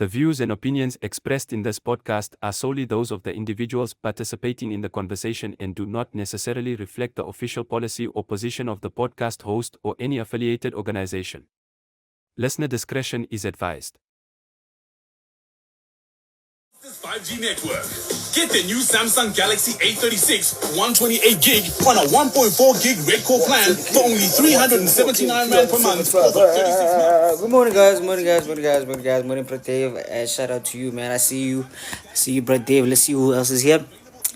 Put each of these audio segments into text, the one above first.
The views and opinions expressed in this podcast are solely those of the individuals participating in the conversation and do not necessarily reflect the official policy or position of the podcast host or any affiliated organization. Listener discretion is advised. This 5G network. Get the new Samsung Galaxy A36 128 gig on a 1.4 gig red core plan for only 379 Rand per month over 36 months. Good morning, guys. Morning, Pradev. Shout out to you, man. I see you, Pradev. Let's see who else is here.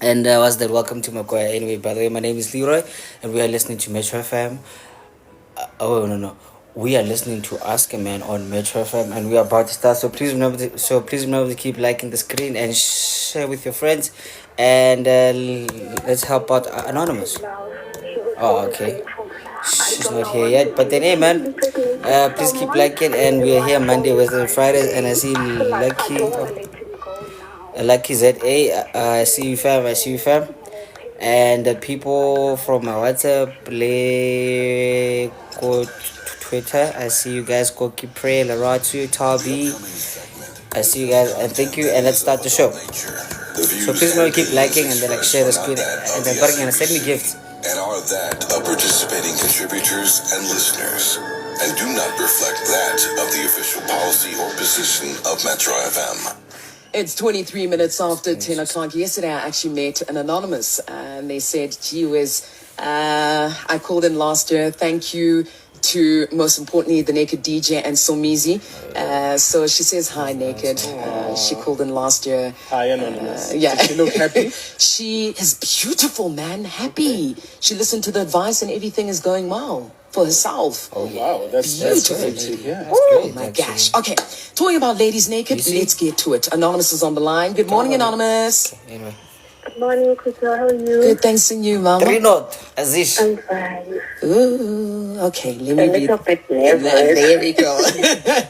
And what's that? Welcome to my choir. Anyway, by the way, my name is Leroy, and we are listening to Metro FM. No. We are listening to Ask a Man on Metro FM, and we are about to start. So please remember to keep liking the screen and share with your friends. And let's help out Anonymous. Oh, okay. She's not here yet. But then, hey, man, please keep liking. And we are here Monday, Wednesday, and Fridays. And I see Lucky ZA. I see you, fam. And the people from my WhatsApp, go Twitter. I see you guys. Go keep praying. Laratu, Tabi. I see you guys, and thank you. And let's start the show. So please remember keep liking and then share the screen and then send me gifts. And are that of participating contributors and listeners, and do not reflect that of the official policy or position of Metro FM. It's 23 minutes after 10 o'clock. Yesterday, I actually met an anonymous, and they said, gee whiz, I called in last year. Thank you to, most importantly, the Naked DJ and Somizi. So she says, hi, Naked. She called in last year. Hi, Anonymous. Yeah. Does she look happy? She is beautiful, man. Happy. She listened to the advice and everything is going well for herself. Oh, wow. That's beautiful. great to hear. Oh, my gosh. Okay. Talking about ladies naked, let's get to it. Anonymous is on the line. Good morning, Anonymous. Okay, anyway. Good morning, Kuto. How are you? Good, thanks to you, Mama. Azish. I'm fine. Ooh, okay, let me A little bit nervous. There we go.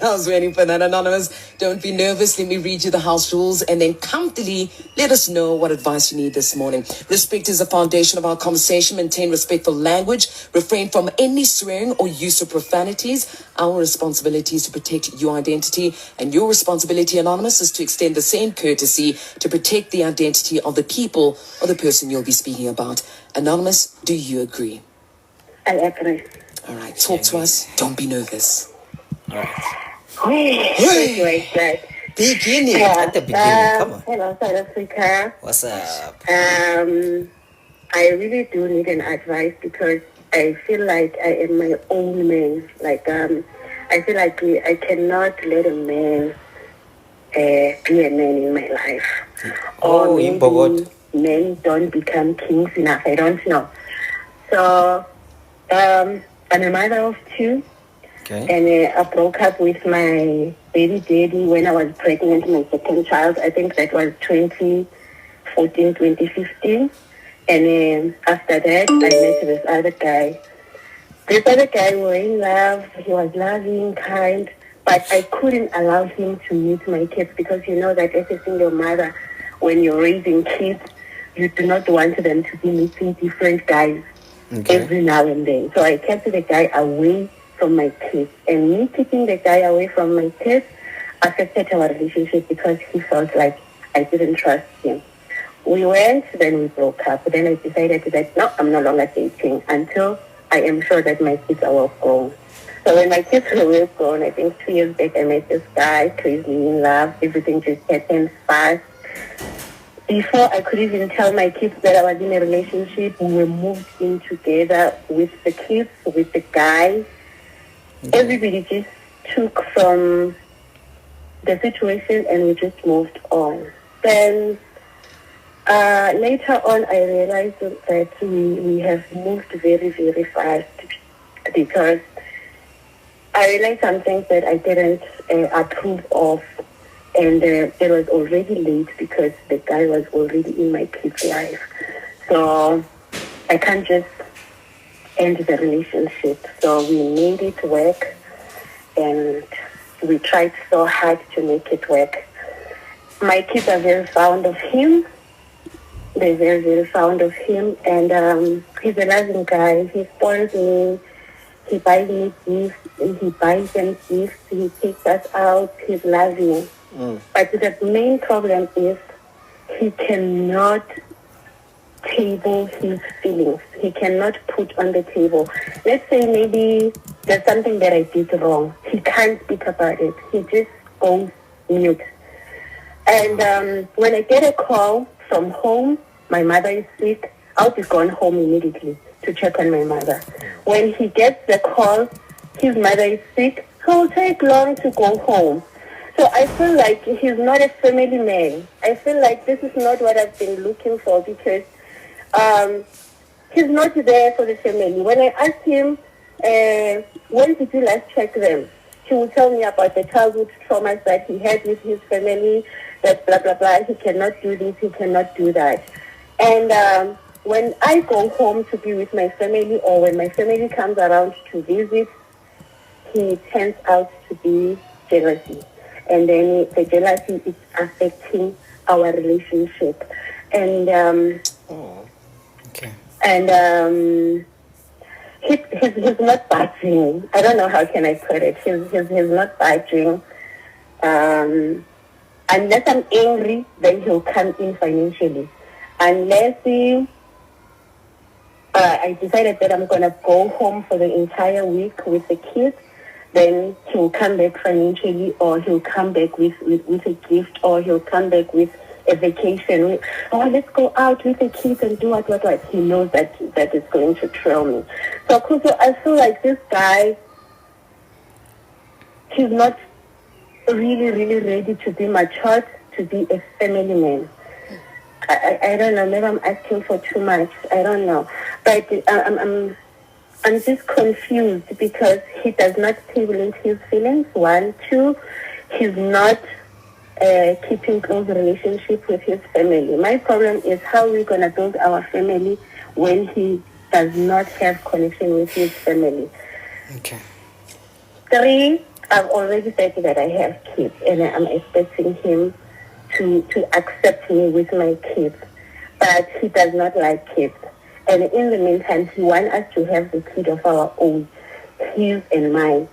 I was waiting for that, Anonymous. Don't be nervous. Let me read you the house rules and then comfortably let us know what advice you need this morning. Respect is the foundation of our conversation. Maintain respectful language. Refrain from any swearing or use of profanities. Our responsibility is to protect your identity, and your responsibility, Anonymous, is to extend the same courtesy to protect the identity of the people or the person you'll be speaking about. Anonymous, do you agree? I agree. All right, talk to us. Don't be nervous. All right. Hey. Beginning. At the beginning, come on. Hello, South Africa. What's up? I really do need an advice because I feel like I am my own man. I feel like I cannot let a man be a man in my life. Oh, or maybe men don't become kings enough. I don't know. So, I'm a mother of two. Okay. And I broke up with my baby daddy when I was pregnant with my second child. I think that was 2014, 2015. And after that, I met this other guy. This other guy, we were in love. He was loving, kind. But I couldn't allow him to meet my kids because you know that as a single mother, when you're raising kids, you do not want them to be meeting different guys every now and then. So I kept the guy away from my kids. And me keeping the guy away from my kids affected our relationship because he felt like I didn't trust him. We went, then we broke up. Then I decided that, no, I'm no longer dating until I am sure that my kids are well grown. So when my kids were well grown, I think 2 years back, I met this guy, crazy in love. Everything just happened fast. Before I could even tell my kids that I was in a relationship, we were moved in together with the kids, with the guy. Everybody just took from the situation and we just moved on. Then later on, I realized that we have moved very, very fast because I realized some things that I didn't approve of. And it was already late because the guy was already in my kid's life. So I can't just end the relationship. So we made it work and we tried so hard to make it work. My kids are very fond of him. They're very, very fond of him. And he's a loving guy. He spoils me. He buys me gifts. He buys them gifts. He takes us out. He's loving. But the main problem is he cannot table his feelings. He cannot put on the table. Let's say maybe there's something that I did wrong. He can't speak about it. He just goes mute. And when I get a call from home, my mother is sick, I'll be gone home immediately to check on my mother. When he gets the call, his mother is sick, he'll take long to go home. So I feel like he's not a family man. I feel like this is not what I've been looking for, because he's not there for the family. When I ask him, when did you last check them? He will tell me about the childhood traumas that he had with his family, that blah, blah, blah. He cannot do this, he cannot do that. And when I go home to be with my family, or when my family comes around to visit, he turns out to be jealousy. And then the jealousy is affecting our relationship. And he's not budging. I don't know how can I put it. He's not budging. Unless I'm angry, then he'll come in financially. Unless I decided that I'm going to go home for the entire week with the kids, then he'll come back financially, or he'll come back with a gift, or he'll come back with a vacation. Oh, let's go out with the kids and do what. He knows that is going to trail me. So Kuso, I feel like this guy, he's not really, really ready to be matured, to be a family man. I don't know, maybe I'm asking for too much. I don't know. But I'm just confused because he does not stimulate his feelings, 1. 2, he's not keeping close relationship with his family. My problem is how we're going to build our family when he does not have connection with his family. Okay. 3, I've already said that I have kids, and I'm expecting him to accept me with my kids. But he does not like kids. And in the meantime, he wants us to have the kid of our own, his and mine.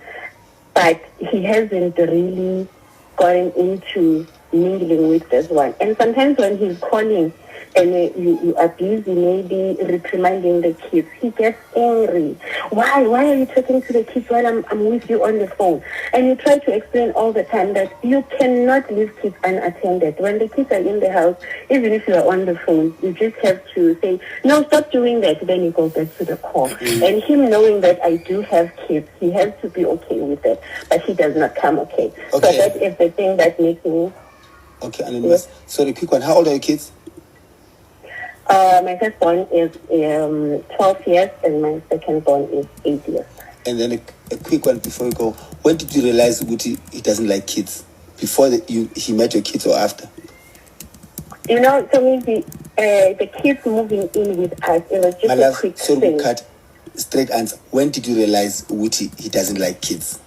But he hasn't really gotten into mingling with this one. And sometimes when he's calling and you are busy maybe reprimanding the kids, he gets angry. Why are you talking to the kids while I'm with you on the phone? And you try to explain all the time that you cannot leave kids unattended. When the kids are in the house, even if you are on the phone, you just have to say, no, stop doing that. Then you go back to the call. And him knowing that I do have kids, he has to be okay with it. But he does not come okay. So that is the thing that makes me... Okay, Anonymous. Yes. Sorry, quick one. How old are your kids? My first born is 12 years and my second born is 8 years. And then a quick one before we go. When did you realize Guti he doesn't like kids? Before he met your kids or after? You know, to me, the kids moving in with us, it was just a quick thing. Cut, straight answer. When did you realize Guti he doesn't like kids?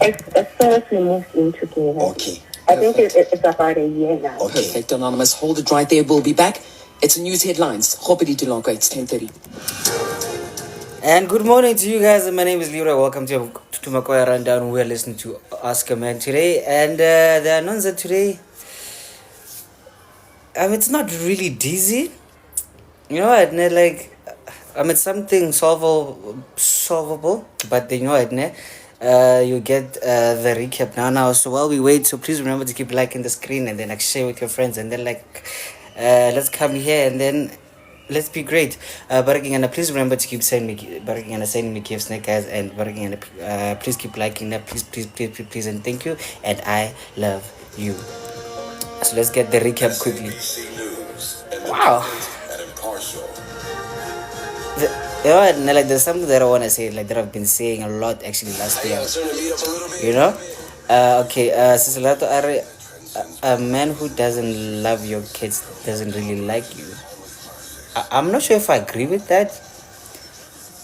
As soon as we moved in together. Okay. I think it's about a year now. Okay. Perfect, Anonymous. Hold it right there. We'll be back. It's news headlines. Hopefully, Dilonga. It's 10:30. And good morning to you guys. My name is Leroy. Welcome to Makoya Rundown. We are listening to Ask a Man today. And the announcer today, it's not really dizzy. You know what? It's something solvable. But you know what? You get the recap now. So while we wait, so please remember to keep liking the screen and then share with your friends and then let's come here and then let's be great. Barakingana, please remember to keep sending me gifts, guys, and Barakingana, please keep liking that, please, and thank you, and I love you. So let's get the recap quickly. Wow. There's something that I want to say, that I've been saying a lot actually last year. You know? Sisilato Are, a man who doesn't love your kids doesn't really like you. I'm not sure if I agree with that.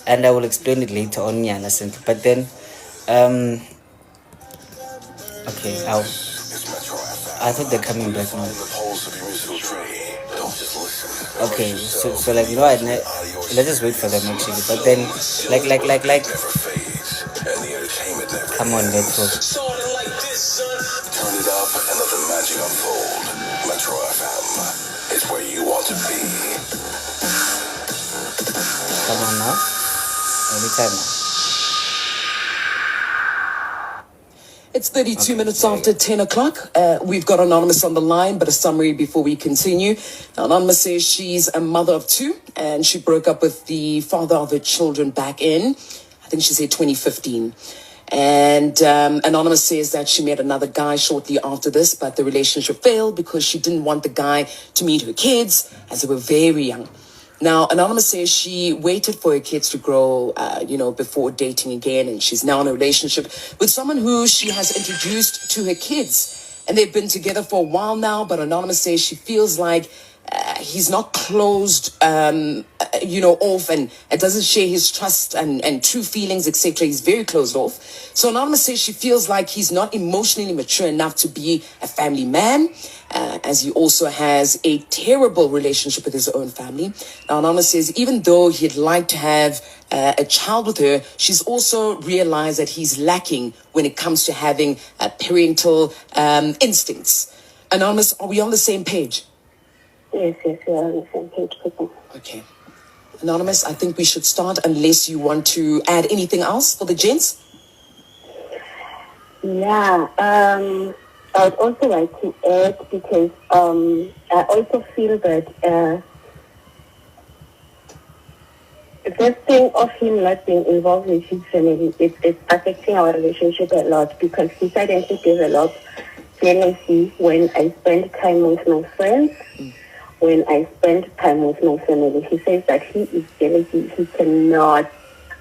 And I will explain it later on, but then, I thought they're coming back now. Okay, so you know what, let's just wait for them actually. But then, come on, let's go. Turn it up and let the Anytime now. It's 32 minutes after 10 o'clock. We've got Anonymous on the line, but a summary before we continue. Now, Anonymous says she's a mother of two, and she broke up with the father of her children back in, I think she said 2015. And Anonymous says that she met another guy shortly after this, but the relationship failed because she didn't want the guy to meet her kids as they were very young. Now, Anonymous says she waited for her kids to grow, before dating again, and she's now in a relationship with someone who she has introduced to her kids. And they've been together for a while now, but Anonymous says she feels like he's not closed, off and doesn't share his trust and true feelings, etc. He's very closed off. So Anonymous says she feels like he's not emotionally mature enough to be a family man, as he also has a terrible relationship with his own family. Now, Anonymous says even though he'd like to have a child with her, she's also realized that he's lacking when it comes to having parental instincts. Anonymous, are we on the same page? Yes, we are on the same page. Okay. Anonymous, I think we should start unless you want to add anything else for the gents. Yeah, I would also like to add because I also feel that this thing of him not being involved with his family, it's affecting our relationship a lot because he silently developed jealousy when I spend time with my friends. When I spend time with my family, he says that he is jealous. He cannot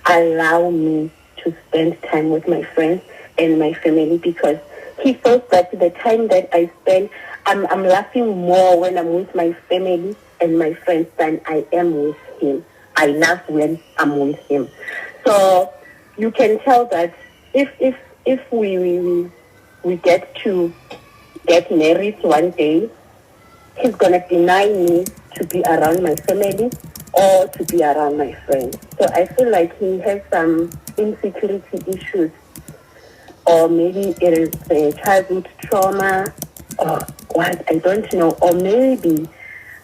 allow me to spend time with my friends and my family because he feels that the time that I spend, I'm laughing more when I'm with my family and my friends than I am with him. I laugh when I'm with him. So you can tell that if we get to get married one day, he's going to deny me to be around my family or to be around my friends. So I feel like he has some insecurity issues, or maybe it is a childhood trauma, or what, I don't know. Or maybe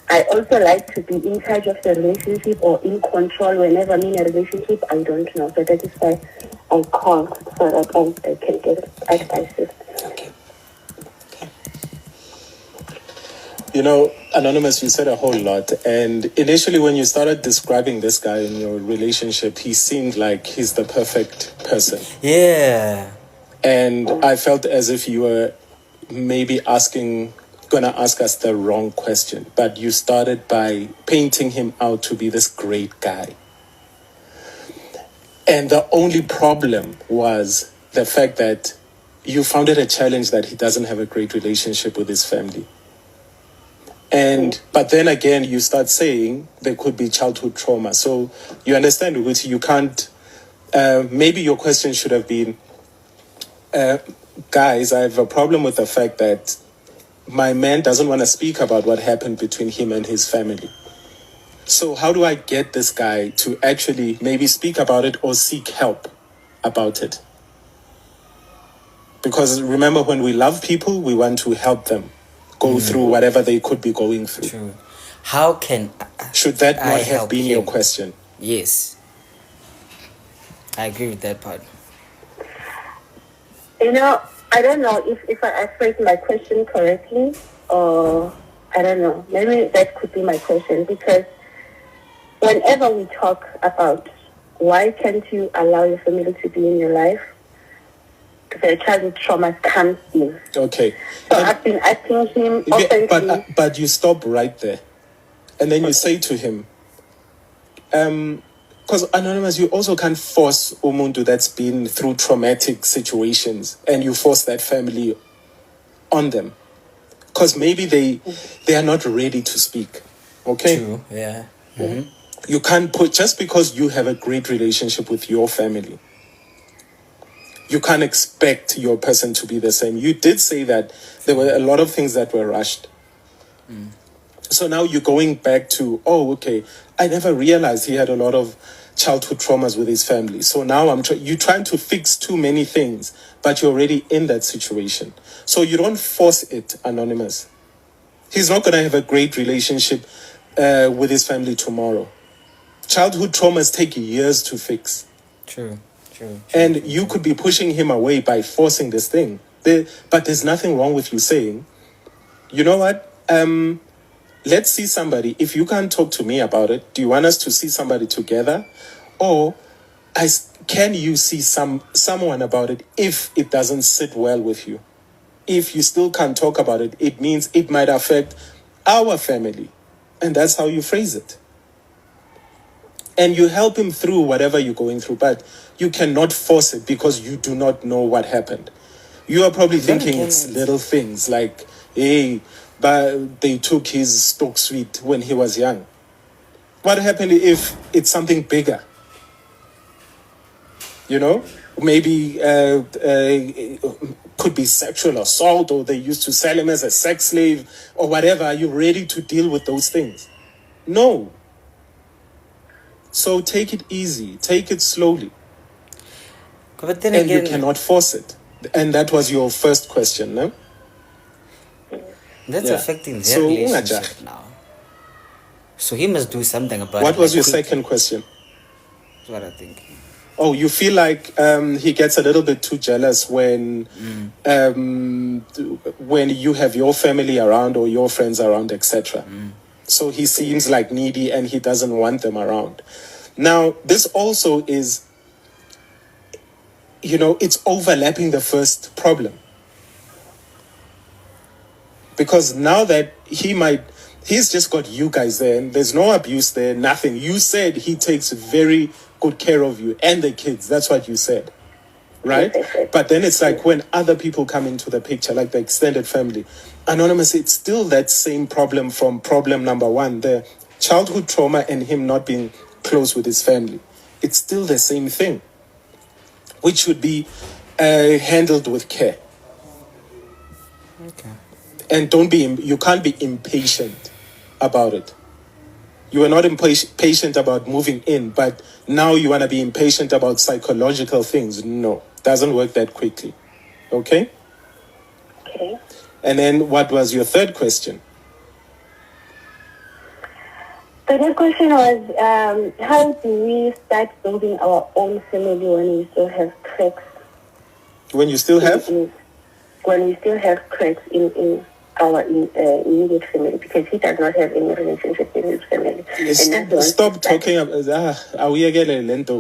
I also like to be in charge of the relationship or in control whenever I'm in a relationship. I don't know. So that is why I called so that I can get advice. Okay. You know, Anonymous, you said a whole lot. And initially, when you started describing this guy in your relationship, he seemed like he's the perfect person. Yeah. And I felt as if you were maybe gonna ask us the wrong question. But you started by painting him out to be this great guy. And the only problem was the fact that you found it a challenge that he doesn't have a great relationship with his family. But then again, you start saying there could be childhood trauma. So you understand, Uguti, you can't, maybe your question should have been, guys, I have a problem with the fact that my man doesn't want to speak about what happened between him and his family. So how do I get this guy to actually maybe speak about it or seek help about it? Because remember, when we love people, we want to help them go through whatever they could be going through. True. How can Should that I not have help been him? your question? Yes. I agree with that part. You know, I don't know if I phrased my question correctly, or I don't know. Maybe that could be my question, because whenever we talk about why can't you allow your family to be in your life, the childhood trauma comes in. Okay. So I've been asking him often. But you stop right there. And then you say to him, because Anonymous, you also can't force umuntu that's been through traumatic situations and you force that family on them. Because maybe they are not ready to speak. Okay? True, yeah. Mm-hmm. You can't just because you have a great relationship with your family, you can't expect your person to be the same. You did say that there were a lot of things that were rushed. So now you're going back to, okay, I never realized he had a lot of childhood traumas with his family. So now you're trying to fix too many things, but you're already in that situation. So you don't force it, Anonymous. He's not going to have a great relationship with his family tomorrow. Childhood traumas take years to fix. True. And you could be pushing him away by forcing this thing. But there's nothing wrong with you saying, you know what? Let's see somebody. If you can't talk to me about it, do you want us to see somebody together? Or can you see someone about it if it doesn't sit well with you? If you still can't talk about it, it means it might affect our family. And that's how you phrase it. And you help him through whatever you're going through, but you cannot force it because you do not know what happened. You are probably thinking it's little things like, hey, but they took his stock sweet when he was young. What happened if it's something bigger? You know, maybe could be sexual assault, or they used to sell him as a sex slave or whatever. Are you ready to deal with those things? No. So take it easy, take it slowly. But then and again, you cannot force it. And that was your first question, no? That's Yeah. affecting their So, relationship now. So he must do something about it. What was like, your quick. second question? That's what I think. Oh, you feel like he gets a little bit too jealous when you have your family around or your friends around, etc. So he seems like needy and he doesn't want them around. Now, this also is, it's overlapping the first problem. Because now that he's just got you guys there and there's no abuse there, nothing. You said he takes very good care of you and the kids. That's what you said, right? But then it's like when other people come into the picture, like the extended family, Anonymous, it's still that same problem from problem number one, the childhood trauma and him not being close with his family. It's still the same thing, which should be handled with care. Okay. And you can't be impatient about it. You are not impatient about moving in, but now you want to be impatient about psychological things. No, doesn't work that quickly. Okay? Okay. And then what was your third question? The next question was, how do we start building our own family when we still have cracks? When you still have? When we still have cracks in our immediate family, because he does not have any relationship in his family. Stop talking about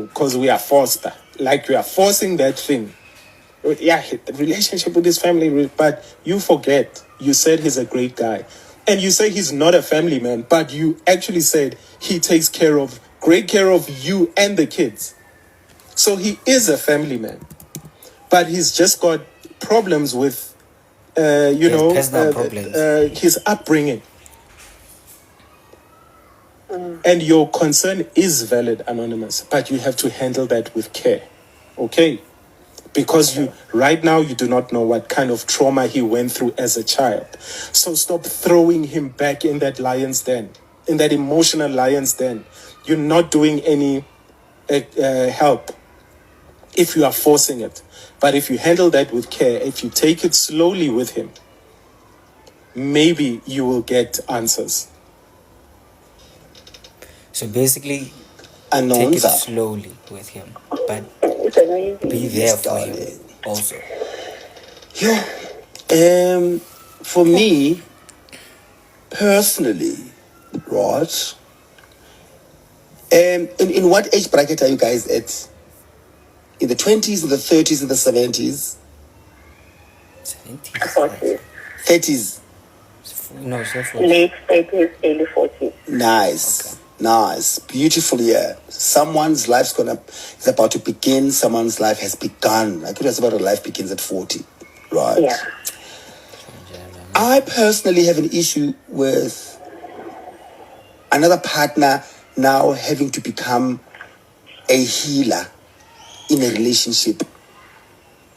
because we are forced. Like we are forcing that thing. Yeah, the relationship with his family, but you forget. You said he's a great guy. And you say he's not a family man, but you actually said he takes great care of you and the kids. So he is a family man. But he's just got problems with, personal problems. His upbringing. And your concern is valid, Anonymous, but you have to handle that with care. Okay? Because right now you do not know what kind of trauma he went through as a child. So stop throwing him back in that lion's den, in that emotional lion's den. You're not doing any help if you are forcing it. But if you handle that with care, if you take it slowly with him, maybe you will get answers. So basically, take it slowly with him, but be there for him also. For me, personally, right? In what age bracket are you guys at? In the 20s, in the 30s, in the 70s? 70s. 30s. No, late 30s, early 40s. Nice. Okay. Nice. Beautiful, yeah. Someone's life's is about to begin. Someone's life has begun. I could have about a life begins at 40. Right. Yeah. I personally have an issue with another partner now having to become a healer in a relationship.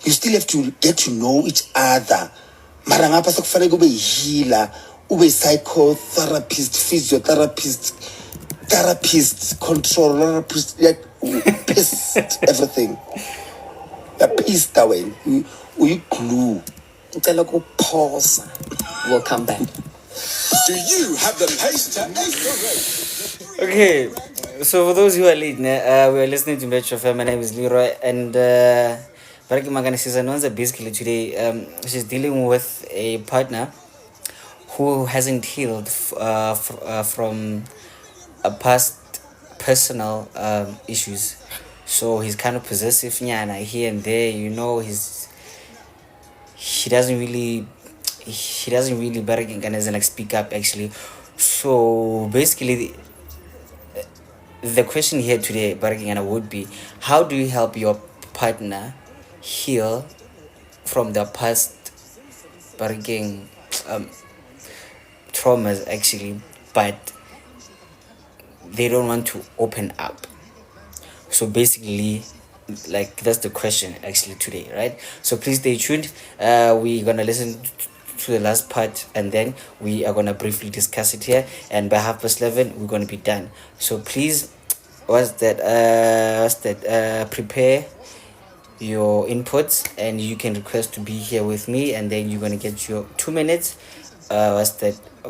You still have to get to know each other. Mara ngapha sekufanele ube healer, ube psychotherapist, physiotherapist, therapist, controller, like pissed everything. You're pissed away. You glue. Pause. We'll come back. Do you have the pace to ace the race? Okay, So for those who are late, we are listening to Metro FM. My name is Leroy, and Baraki Magana Sizanonza basically today, she's dealing with a partner who hasn't healed from a past personal issues. So he's kind of possessive, nyana, here and there. You know, he doesn't really Baraki doesn't like speak up actually. So basically, the question here today, Baragingana, would be how do you help your partner heal from the past Baraging traumas actually, but they don't want to open up. So basically, like that's the question actually today, right? So please stay tuned. We're gonna listen to the last part, and then we are gonna briefly discuss it here. And by 11:30, we're gonna be done. So please, prepare your inputs, and you can request to be here with me, and then you're gonna get your 2 minutes.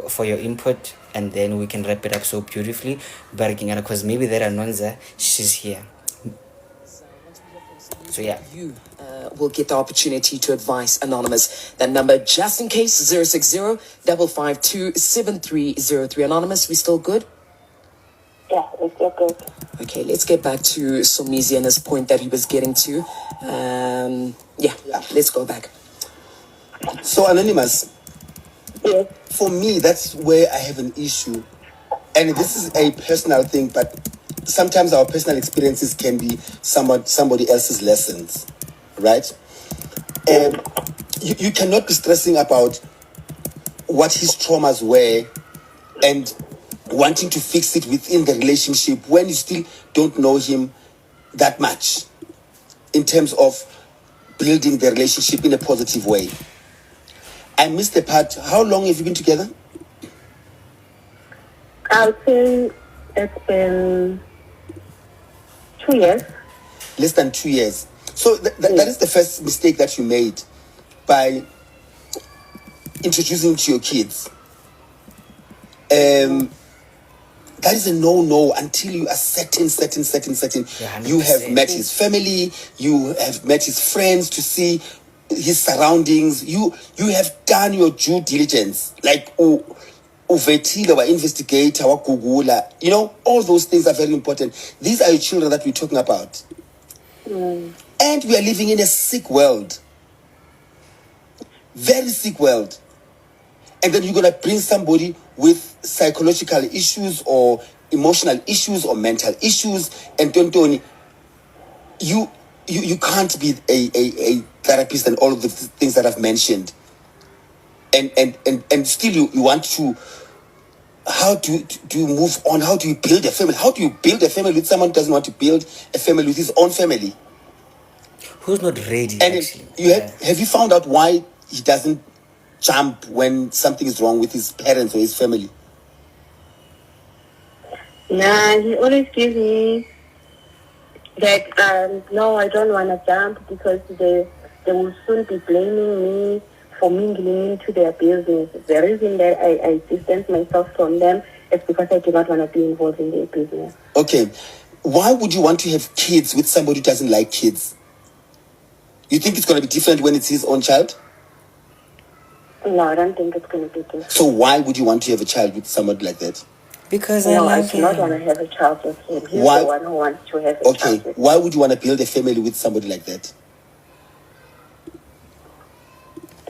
For your input, and then we can wrap it up so beautifully. Because maybe there are Nonza, she's here. So yeah. You will get the opportunity to advise Anonymous. That number, just in case, 060-552-7303. Anonymous, we still good? Yeah, it's still good. Okay, let's get back to Somizi and his point that he was getting to. Let's go back. So, Anonymous, Yes. for me, that's where I have an issue. And this is a personal thing, but sometimes our personal experiences can be somebody else's lessons, right? And you cannot be stressing about what his traumas were and wanting to fix it within the relationship when you still don't know him that much in terms of building the relationship in a positive way. I missed the part. How long have you been together? I would say it's been 2 years. Less than 2 years. So that is the first mistake that you made by introducing to your kids. That is a no until you are certain. Yeah, You have met his family, you have met his friends to see his surroundings. You have done your due diligence. Like uvetile wa investigator wa Google. You know, all those things are very important. These are your children that we're talking about. And we are living in a sick world. Very sick world. And then you're going to bring somebody with psychological issues or emotional issues or mental issues, and you can't be a therapist and all of the things that I've mentioned. And still you want to, how do you move on? How do you build a family? How do you build a family with someone who doesn't want to build a family with his own family? Who's not ready, And actually. have you found out why he doesn't jump when something is wrong with his parents or his family? Nah, he always gives me that, no, I don't want to jump because they will soon be blaming me for mingling into their business. The reason that I distance myself from them is because I do not want to be involved in their business. Okay. Why would you want to have kids with somebody who doesn't like kids? You think it's going to be different when it's his own child? No, I don't think it's going to be different. So why would you want to have a child with somebody like that? Because No, I love do not him. want to have a child with him. He's Why? the one who wants to have a Okay. child with Why would you want to build a family with somebody like that?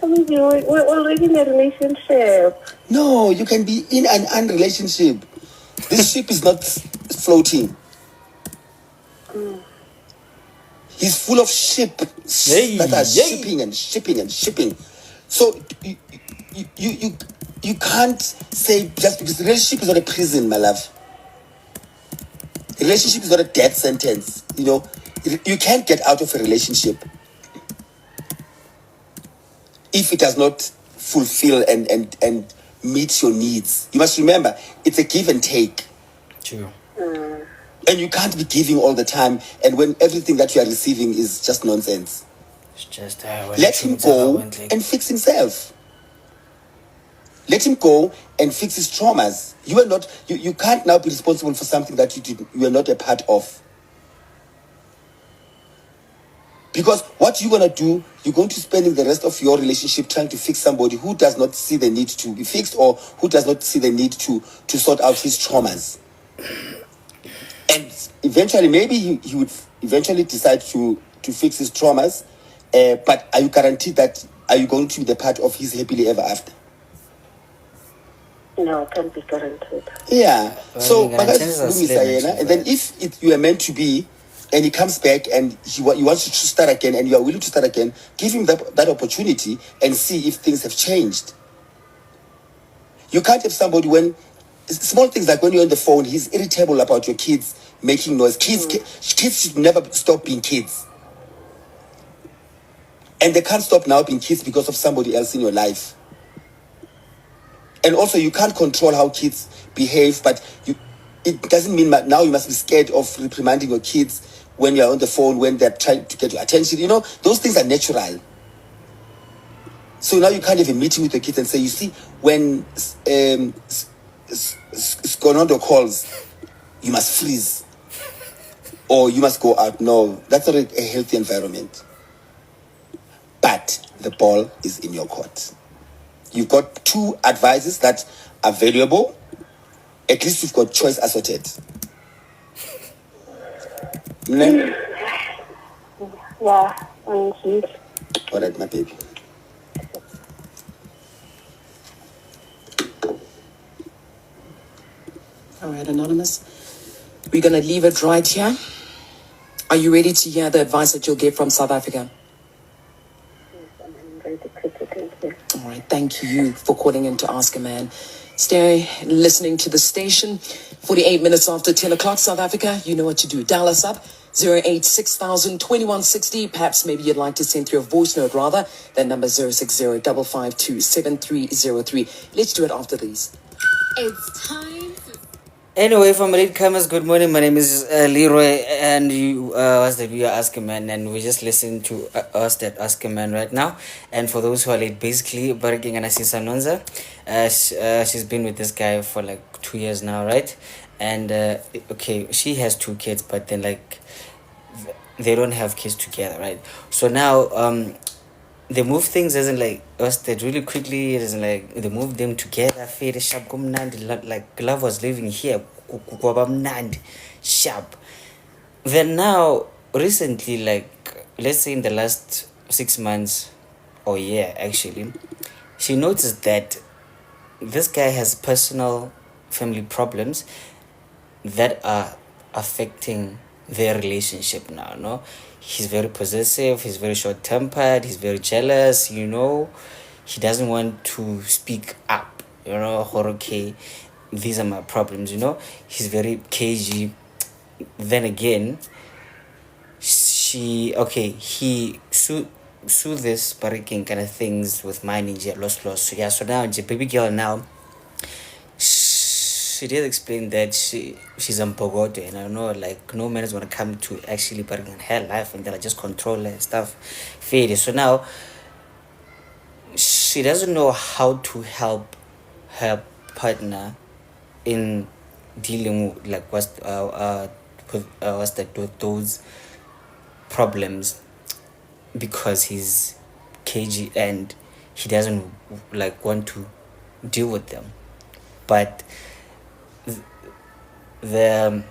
We're already in a relationship. No, you can be in an unrelationship. This ship is not floating. He's full of ship that are shipping and shipping and shipping. So you can't say just because the relationship is not a prison, my love. A relationship is not a death sentence. You know, you can't get out of a relationship if it does not fulfill and meet your needs. You must remember, it's a give and take. True. And you can't be giving all the time, and when everything that you are receiving is just nonsense. It's just Let him go and fix himself. Let him go and fix his traumas. You can't now be responsible for something that you are not a part of. Because what you're going to do, you're going to spend the rest of your relationship trying to fix somebody who does not see the need to be fixed, or who does not see the need to sort out his traumas. And eventually, maybe he would eventually decide to fix his traumas. But are you guaranteed that, are you going to be the part of his happily ever after? No, can't be guaranteed. Yeah. Well, So, you gotta change the slim, and then if you are meant to be, and he comes back and he wants to start again, and you are willing to start again, give him that opportunity and see if things have changed. You can't have somebody when small things like when you're on the phone, he's irritable about your kids making noise. Kids should never stop being kids. And they can't stop now being kids because of somebody else in your life. And also, you can't control how kids behave, but it doesn't mean that now you must be scared of reprimanding your kids when you're on the phone, when they're trying to get your attention. You know, those things are natural. So now you can't have a meeting with the kids and say, you see, when Skonondo calls, you must freeze. Or you must go out. No, that's not a healthy environment. But the ball is in your court. You've got two advices that are valuable. At least you've got choice assorted. Yeah, thank you. All right, my baby. All right, Anonymous. We're going to leave it right here. Are you ready to hear the advice that you'll get from South Africa? I'm ready to thank you. All right, thank you for calling in to Ask a Man. Stay listening to the station. 48 minutes after 10 o'clock, South Africa. You know what to do. Dial us up. 086,000-2160. Perhaps maybe you'd like to send through a voice note rather. That number 060-552-7303. Let's do it after these. It's time to... Anyway, from Comers, good morning. My name is Leroy, and you are Ask a Man, and we just listened to us that Ask a Man right now. And for those who are late, basically, Baraking and Asisa Nonza, she's been with this guy for like 2 years now, right? And okay, she has 2 kids, but then like they don't have kids together, right? So now they move things as in like us that really quickly, as in like they moved them together, like love was living here, sharp. Then now recently, like let's say in the last 6 months or year actually, she noticed that this guy has personal family problems that are affecting their relationship now, no? He's very possessive, he's very short-tempered, he's very jealous, you know. He doesn't want to speak up, you know, or okay, these are my problems, you know. He's very cagey. Then again, he sue this breaking kind of things with mining loss. So yeah, so now the baby girl now, she did explain that she's a Mpogoto, and I know like no man is gonna come to actually bring in her life and they'll just control her and stuff. So now she doesn't know how to help her partner in dealing with like with those problems, because he's cagey and he doesn't like want to deal with them. But the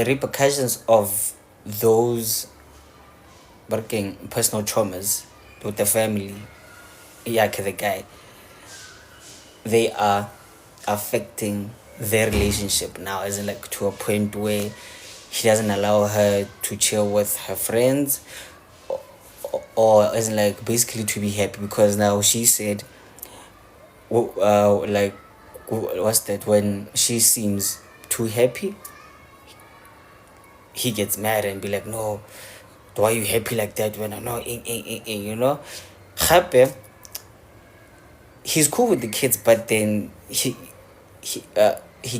repercussions of those working personal traumas with the family, the guy, they are affecting their relationship now, as in like to a point where he doesn't allow her to chill with her friends, or as in like basically to be happy, because now she said like what's that, when she seems too happy, he gets mad and be like, no, why are you happy like that when I'm not you know. Happy, he's cool with the kids, but then he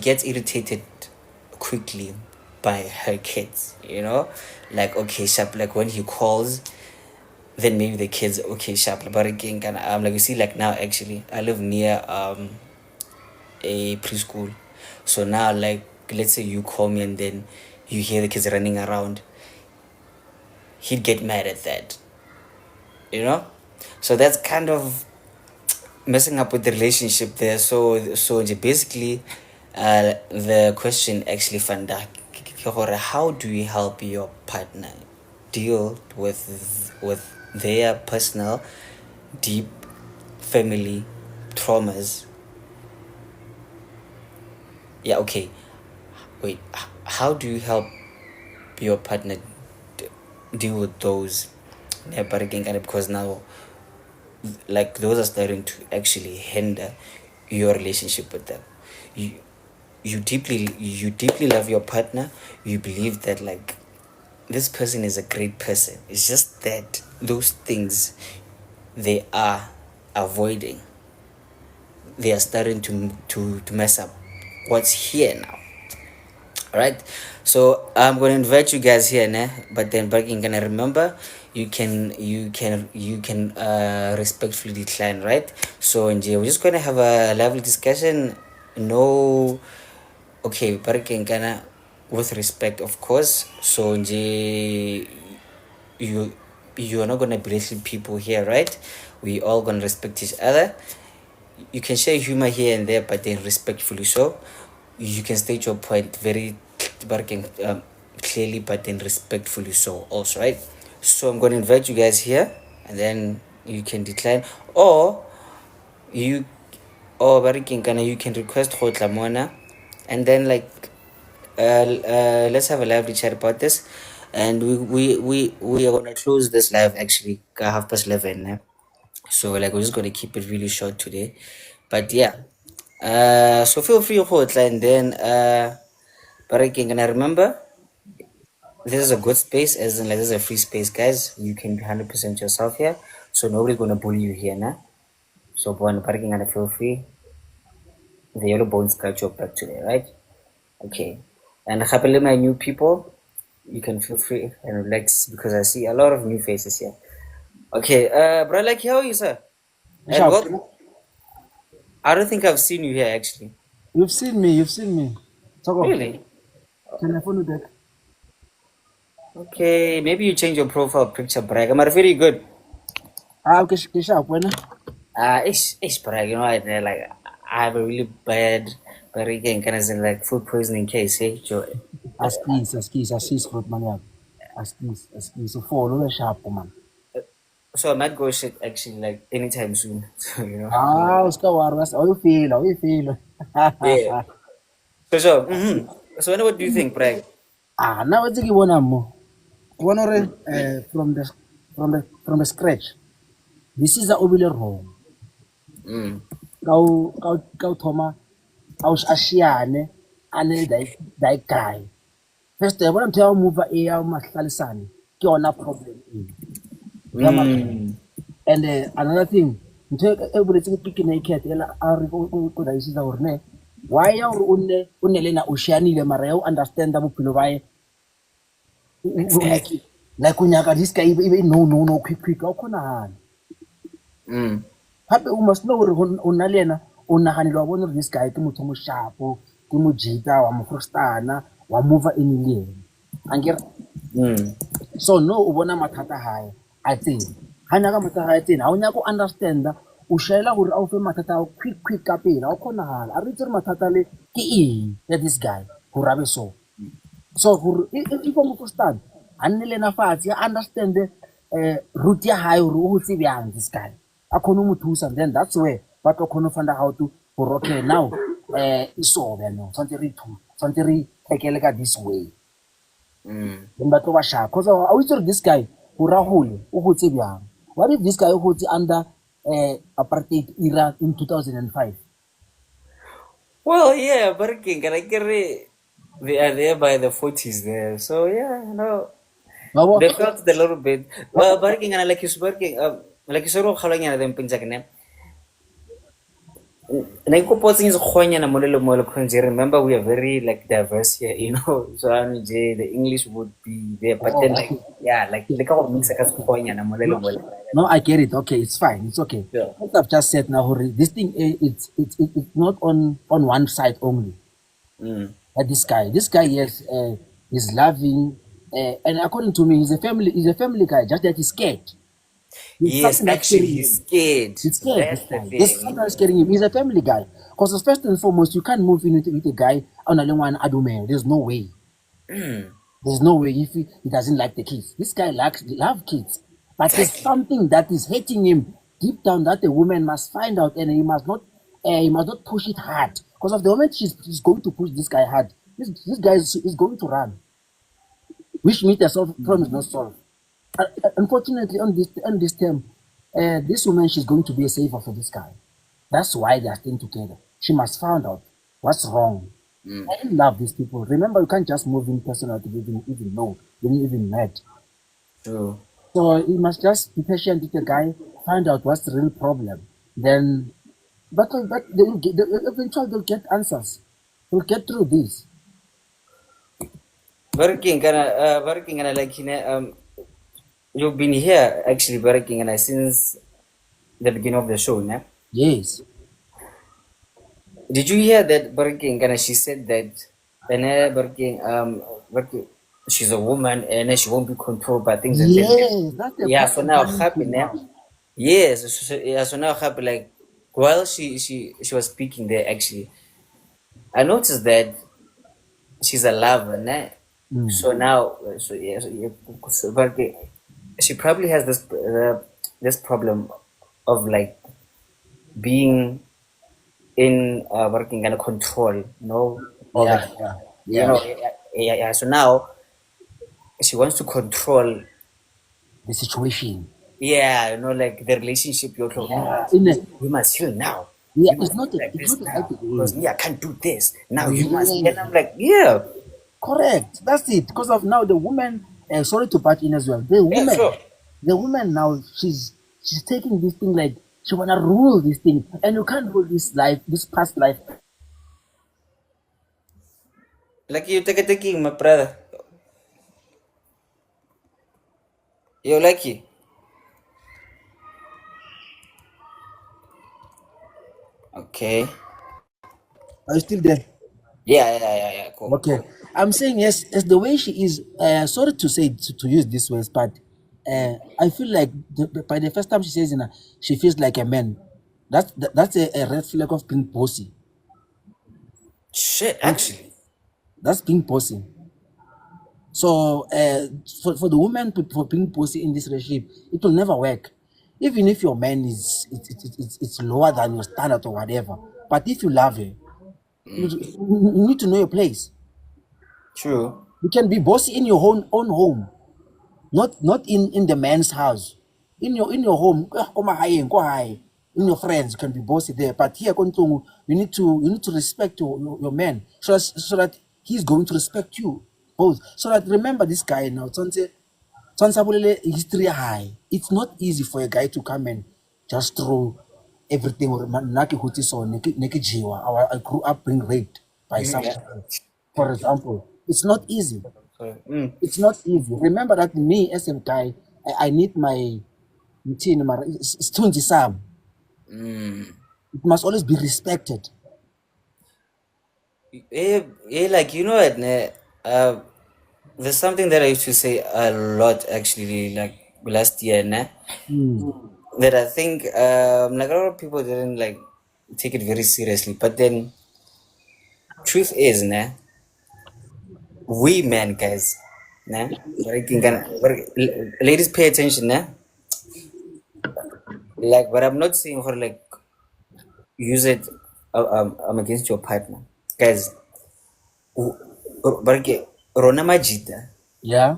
gets irritated quickly by her kids, you know. Like okay, sharp, like when he calls, then maybe the kids okay sharp. But again, like you see, like now actually, I live near a preschool, so now like let's say you call me and then you hear the kids running around, he'd get mad at that, you know. So that's kind of messing up with the relationship there. So basically, the question actually fanda how do you help your partner deal with their personal deep family traumas? Yeah, okay. Wait, how do you help your partner deal with those? Yeah, but again, because now like those are starting to actually hinder your relationship with them. you you deeply love your partner. You believe that like this person is a great person. It's just that those things they are avoiding, they are starting to mess up what's here now. All right, so I'm going to invite you guys here nah? But then Barking gonna remember you can respectfully decline, right? So we're just going to have a lively discussion. No, okay, Barking gonna with respect of course. So you you're not gonna belittle people here, right? We all gonna respect each other. You can share humor here and there, but then respectfully. So you can state your point very clearly, but then respectfully. So also, right? So I'm going to invite you guys here, and then you can decline, or you, or you can request Mona, and then like let's have a lively chat about this, and we are gonna close this live actually 11:30. Eh? So like we're just gonna keep it really short today, but yeah. So feel free to and then but again, and I remember this is a good space, as in like this is a free space, guys. You can be 100% yourself here, so nobody's gonna bully you here, nah. So when parking and feel free, the yellow bones got your back today, right? Okay, and happily my new people, you can feel free and relax because I see a lot of new faces here. Okay, bro, like how are you, sir? And what? I don't think I've seen you here actually. You've seen me. You've seen me. Talk off. Really? Can I phone you back? Okay, maybe you change your profile picture, Brag. I'm very good. Okay, sharp. When? It's Brag. You know, like I have a really bad, very again kind of like food poisoning case. Eh? Askis, fruit man. Askis. So follow the sharp man. So I might go shit actually like anytime soon. So you know. Uska warwas. How you feel? How you feel? Yeah. So so what do you think, Brag? Now what's the one more? One from the scratch. This is a obile wrong. Kau thoma aus asiane ane dai guy. First when I'm telling move a mahlalisane ke yona problem and another thing ntho e boletse ke ke naked ela a re go da isisa gore ne why ya gore o ne lena o shianile mara ya o understand bophelo ba e like o nyaka this guy even no quick o khona hape o must know gore o na le ena o naganile wa bona this guy ke motho mo shapo ke mo jita wa mo frustana wa move in le angere so no o bona mathata hae a tsena ha nyaka mathata hae tsena ha o nyaka o understand o shaela gore a o fe mathata a quick ka pela o khona hala a re tsere mathata le ke eng ya this guy go rabe so gore if o mo frustana a nne le na fatsi ya understand root ya hae gore o go tsebang this guy a khone mo thusa, then that's where ba tlo khone find out how to for okay now iso no something re thu something re tekele ka this way then ba tlo ba sha cause I wish this guy go rahole o go tsebang what if this guy o go tse under apartheid era in 2005? Well, yeah, but again, they are there by the 40s there, so yeah, no. They felt a little bit. Well, barking and like you working, like you said, how long are them pinchakne? Remember, we are very like diverse here, you know. So the English would be there, but then like yeah, like how mix No, I get it. Okay, it's fine. It's okay. Yeah. What I've just said now, Hori, this thing, it's not on one side only. But this guy, yes, is loving, and according to me, he's a family guy. Just that he's scared. There's Yes, something that's actually, scaring he's him. scared. He's scared. This That's the guy. There's something thing. that's scaring him. He's a family guy. Because first and foremost, you can't move in with a guy on a one adume. There's no way. There's no way if he doesn't like the kids. This guy love kids. But there's something that is hating him deep down that the woman must find out, and he must not push it hard. Because of the moment she's going to push this guy hard, this guy is going to run. Which means the problem is not solved. Unfortunately, on this term, this woman, she's going to be a saver for this guy. That's why they are staying together. She must find out what's wrong. I love these people. Remember, you can't just move in personality even know you didn't even met. True. So you must just be patient with the guy, find out what's the real problem. Then, but eventually they'll get answers. They'll get through this. Working like you've been here actually working since the beginning of the show, né? Yes. Did you hear that working she said that working she's a woman and she won't be controlled by things and Yes, that's the yeah, part so I'm now coming happy to now. now. Yes, so now happy like while she was speaking there actually, I noticed that she's a lover, né? So now but she probably has this problem of like being in working kind of control, no, all Yeah, the yeah, you yeah. know, yeah. So now she wants to control, The situation. yeah, like the relationship. You're Yeah, we must heal now. yeah, You must do like it's this not a now healthy because way. me, I can't do this now. You must, Yeah, and I'm like, yeah, correct. That's it. Because of now the woman. Sorry to butt in as well. yeah, sure. The woman now she's taking this thing like she wanna rule this thing, and you can't rule this life, this past life. Like you take a taking, my brother. You're lucky. Okay. Are you still there? Yeah. Cool. Okay. I'm saying yes, as the way she is. Sorry to say to use this words, but I feel like by the first time she says, she feels like a man. That's a red flag of being bossy. Shit, actually. That's being bossy. So for the woman for being bossy in this relationship, it will never work. Even if your man it's lower than your standard or whatever. But if you love her, you need to know your place. True. You can be bossy in your own home, not in the man's house. In your home, in your friends, you can be bossy there. But here, Kontungu, you need to respect your man, so that he's going to respect you both. So that remember this guy now, Tonsabulele history high. It's not easy for a guy to come and just throw everything or naki huti so neki jiwa. I grew up being raped by someone else. For example, it's not easy. It's not easy. Remember that me as a guy, I need my routine. It's Tunji Sam. It must always be respected. Like you know what, there's something that I used to say a lot actually, like last year, that I think like a lot of people didn't like take it very seriously. But then, truth is, we men guys, ladies pay attention, like, but I'm not saying for like use it against your partner, guys. Rona Majita, Yeah,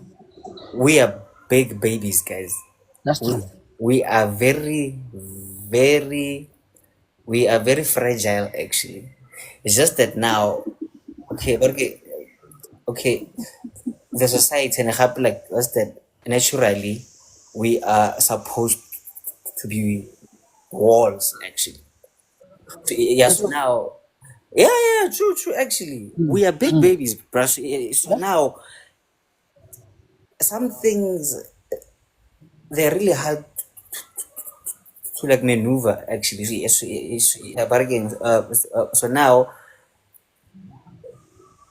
we are big babies, guys. that's true. We are very, very, we are very fragile actually. It's just that now, okay, the society and like what's that? Naturally, we are supposed to be walls actually. Yeah, so now, yeah, true. Actually, we are big babies, bruh. So now, some things they're really hard to like maneuver. Actually, bargain. So now,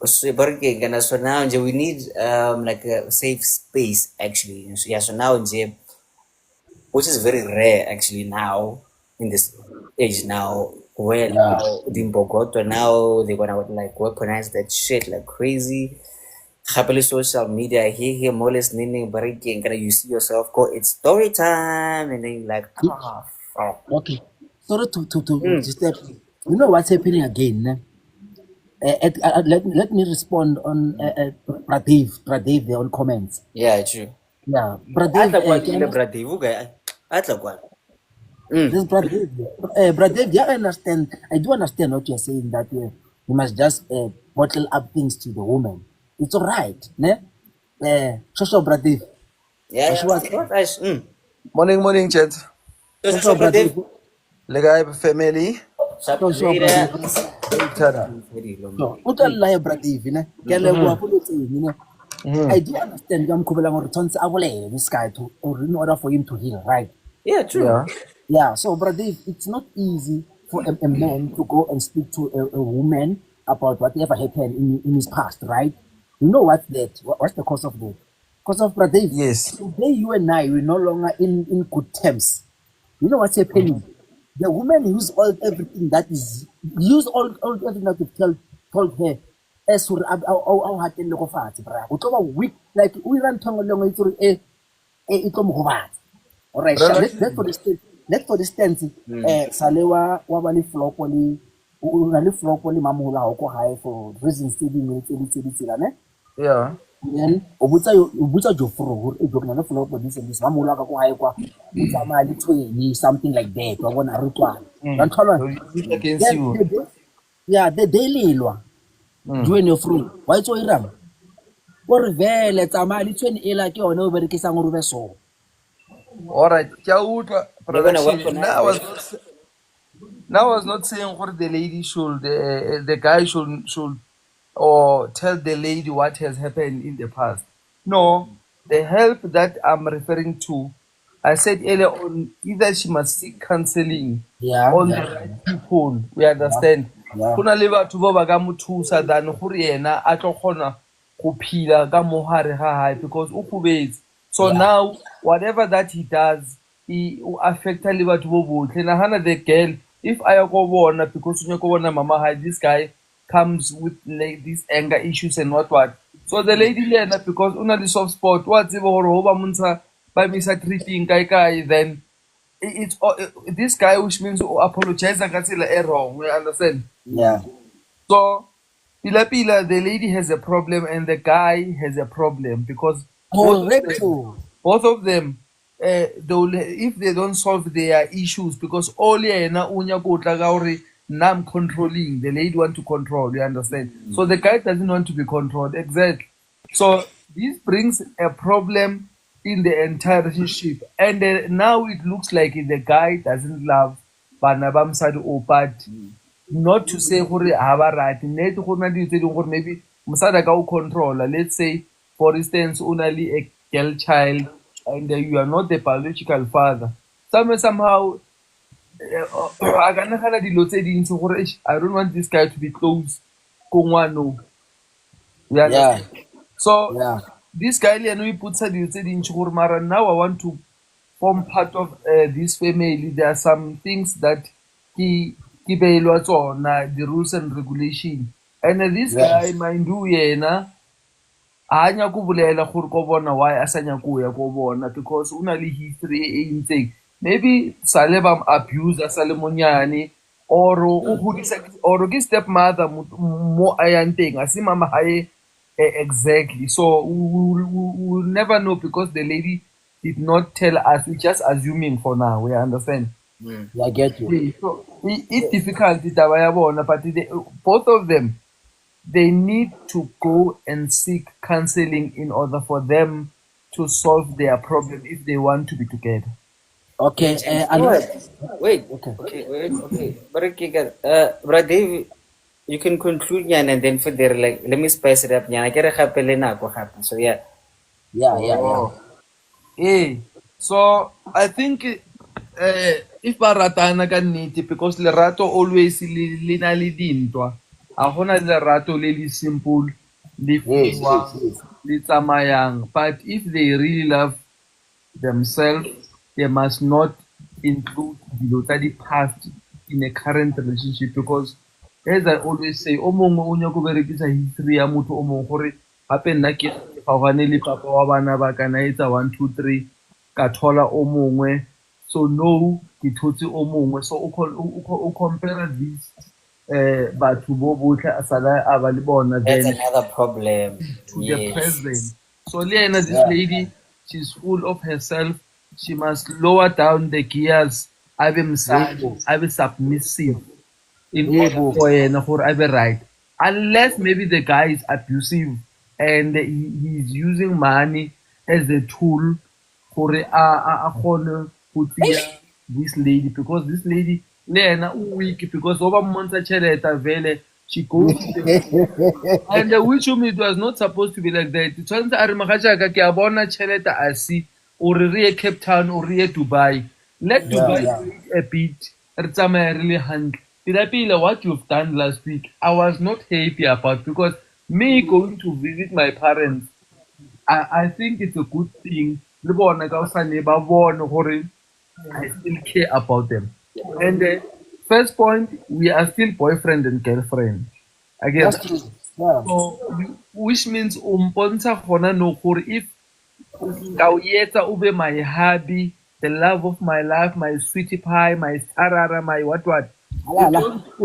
so now, we need like a safe space. Actually, so, yeah. So now, which is very rare actually now in this age now, where Yeah. now the Bogoto now they're gonna like weaponize that shit like crazy. Happily social media here more or less nini bariki and you see yourself go it's story time and then you're like fuck. Okay. Sorry to Mm. disturb you. You know what's happening again? Ne? Let me respond on Pradev there on comments. Yeah, true. Yeah, Pradev, Atla kwa can ile I, brother Ivuga atla kwa. Mm. this Pradev, Pradev, yeah, I understand. I do understand what you're saying that you must just bottle up things to the woman. It's all right, ne? Shosho Pradev, Yeah, Joshua, what else? Mm. Morning, gents. So Shosho brother, Pradev, Lega family. sharp Shosho later. Pradev. Tada. So, utalla ya Pradev, ne? Kele Mm-hmm. kwa polo ne? I do understand I'm Kubelang or Tons Avole, this guy to or in order for him to heal, right? Yeah, true. Yeah. Yeah, so brother, it's not easy for a man to go and speak to a woman about whatever happened in his past, right? You know what's that? What's the cause of that? Cause of brother, Yes. today you and I we're no longer in good terms. You know what's happening? The woman use all everything that is use all everything that you told her. As for our heart and look of heart, bra. We talk about weak like we run tongue along it for a all right, let's for Relatively. the state. Let's for the stance. Mm. Salewa wabali flop oli unali flop oli mamula hoko high for reasons to be made ne. Yeah. Then obutsa jofro hore e jokna le flop this mamula ka ko high kwa utsa mali 20 something like that wa bona rutwana. Mm. Yan tholwa. So use against Then you. yeah, the daily lwa. Duene your fruit. Why so iram? Ko revele tsa mali 20 ela ke ona o berekisang o rube so. All right. Kyauta They're gonna production. weaponize that. Now I was not saying what the lady should, the guy should, or tell the lady what has happened in the past. No, the help that I'm referring to, I said earlier on, either she must seek counseling Yeah, on the yeah, right people. We understand. yeah. Go na le batho ba ba ka mo thusa than gore yena a tlo kgona go phela ka mo gare ga hae because o gobetse. So Yeah. now, whatever that he does, he affects le batho bo botlhe. Nagana the girl, if I go bona because o nyaka go bona mama hae, this guy comes with like these anger issues and what. So the lady le yena because o na le soft spot, wa tseba gore ho ba montsha ba misa treating kai, then it's this guy, which means apologize ka tsela e wrong. We understand. Yeah. So Pila, the lady has a problem and the guy has a problem because Correcto. both of them, if they don't solve their issues, because all yena unya go tla ka gore nna I'm controlling, the lady want to control, you understand? So the guy doesn't want to be controlled, exactly. So this brings a problem in the entire relationship, and now it looks like the guy doesn't love bana ba mosadi o, but not to say gore ha ba right, net go na dilo tse ding gore maybe mosadi a ka o controller. Let's say for instance o na le a girl child and you are not the biological father, somehow a ka nagana dilo tse dintsi gore I don't want this guy to be close ko ngwano. You Yeah. understand? So Yeah. this guy le ene o ipotsa dilo tse dintsi gore mara now I want to form part of this family. There are some things that ke beilwa tsona, the rules and regulation, and this guy mind you yena a nyako bolela gore ko bona why a sa nyako ya ko bona because o na le history e ntseng maybe sale ba abuse a sa le monyane or o godisa or ke stepmother mo a yang teng a se mama hae exactly. So we will never know because the lady did not tell us. We're just assuming for now. We understand. Yeah, I get you. So it's difficult, taba ya bona, but both of them, they need to go and seek counseling in order for them to solve their problem if they want to be together. Okay, You know what? Wait, okay. okay. But okay, guys, Brother Dave, you can conclude yan and then for there, like, let me spice it up. Yan, I get a happen na ako happen. So yeah. Yeah. Hey, so I think if ba ratana ka nnete, because lerato always le na le dintwa, ga gona lerato le le simple le fiwang le tsamayang, but if they really love themselves, they must not include dilo tsa di past in a current relationship, because as I always say, o mongwe o nyaka go berekisa history ya motho o mongwe gore gape nna ke kgaogane le papa wa bana ba kana etsa 1 2 3 ka thola o mongwe, so no ke thotse o mongwe, so o compare this batho bo botlhe a sala a ba le bona That's then another problem. to the present. So Lena, this lady, she's full of herself. She must lower down the gears. I be submissive in order for her I be right. Unless maybe the guy is abusive and he's using money as a tool for a corner to this lady, because this lady Lena weak because over months vele she goes to the and the which it was not supposed to be like that. Tshwanetse a re magajaka ke a bona tšhelete a si o re re ye Cape Town o re ye Dubai. Let Dubai wait a bit. Re tsamaye re le hantle. Pila what you've done last week, I was not happy about, because me going to visit my parents, I think it's a good thing. Le bona ka osane ba bone gore I still care about them. And the first point, we are still boyfriend and girlfriend. Again, so, which means umponsa gona no gore if ka o etsa o be my hubby, the love of my life, my sweetie pie, my starara, my what o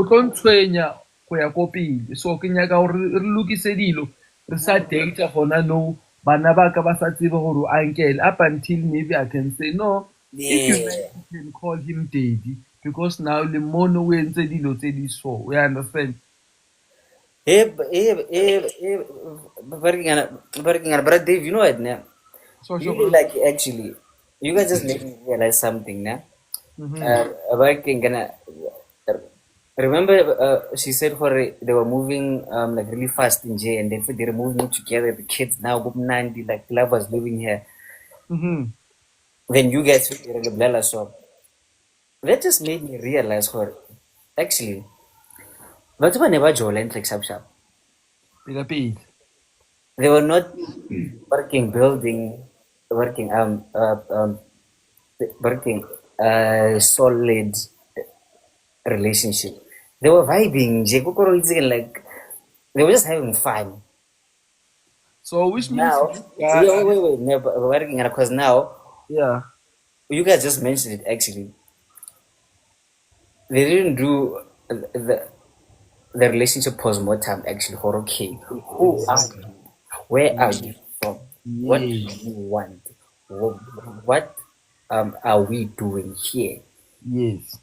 tlo ntshwenya go ya ko pele. So ke nyaka gore re lokise dilo, re sa date gona no bana ba ka ba sa tsebe gore uncle, up until maybe I can say no. If you like, you can call him daddy, because now le mono o entse dilo tse di so, we understand. But Dave, you know what now? Really, like, actually, you guys just made me realize something now. Remember, she said they were moving like really fast in J, and then they were moving together. The kids now go 90, like love was living here. Then you guys so that just made me realize actually but never Jolen like sharp. They were not working solid relationship. They were vibing, like they were just having fun. So which means now wait, working because now you guys just mentioned it actually. They didn't do the relationship post-mortem actually. Okay, who are you? Where are you from? What do you want? What are we doing here? Yes.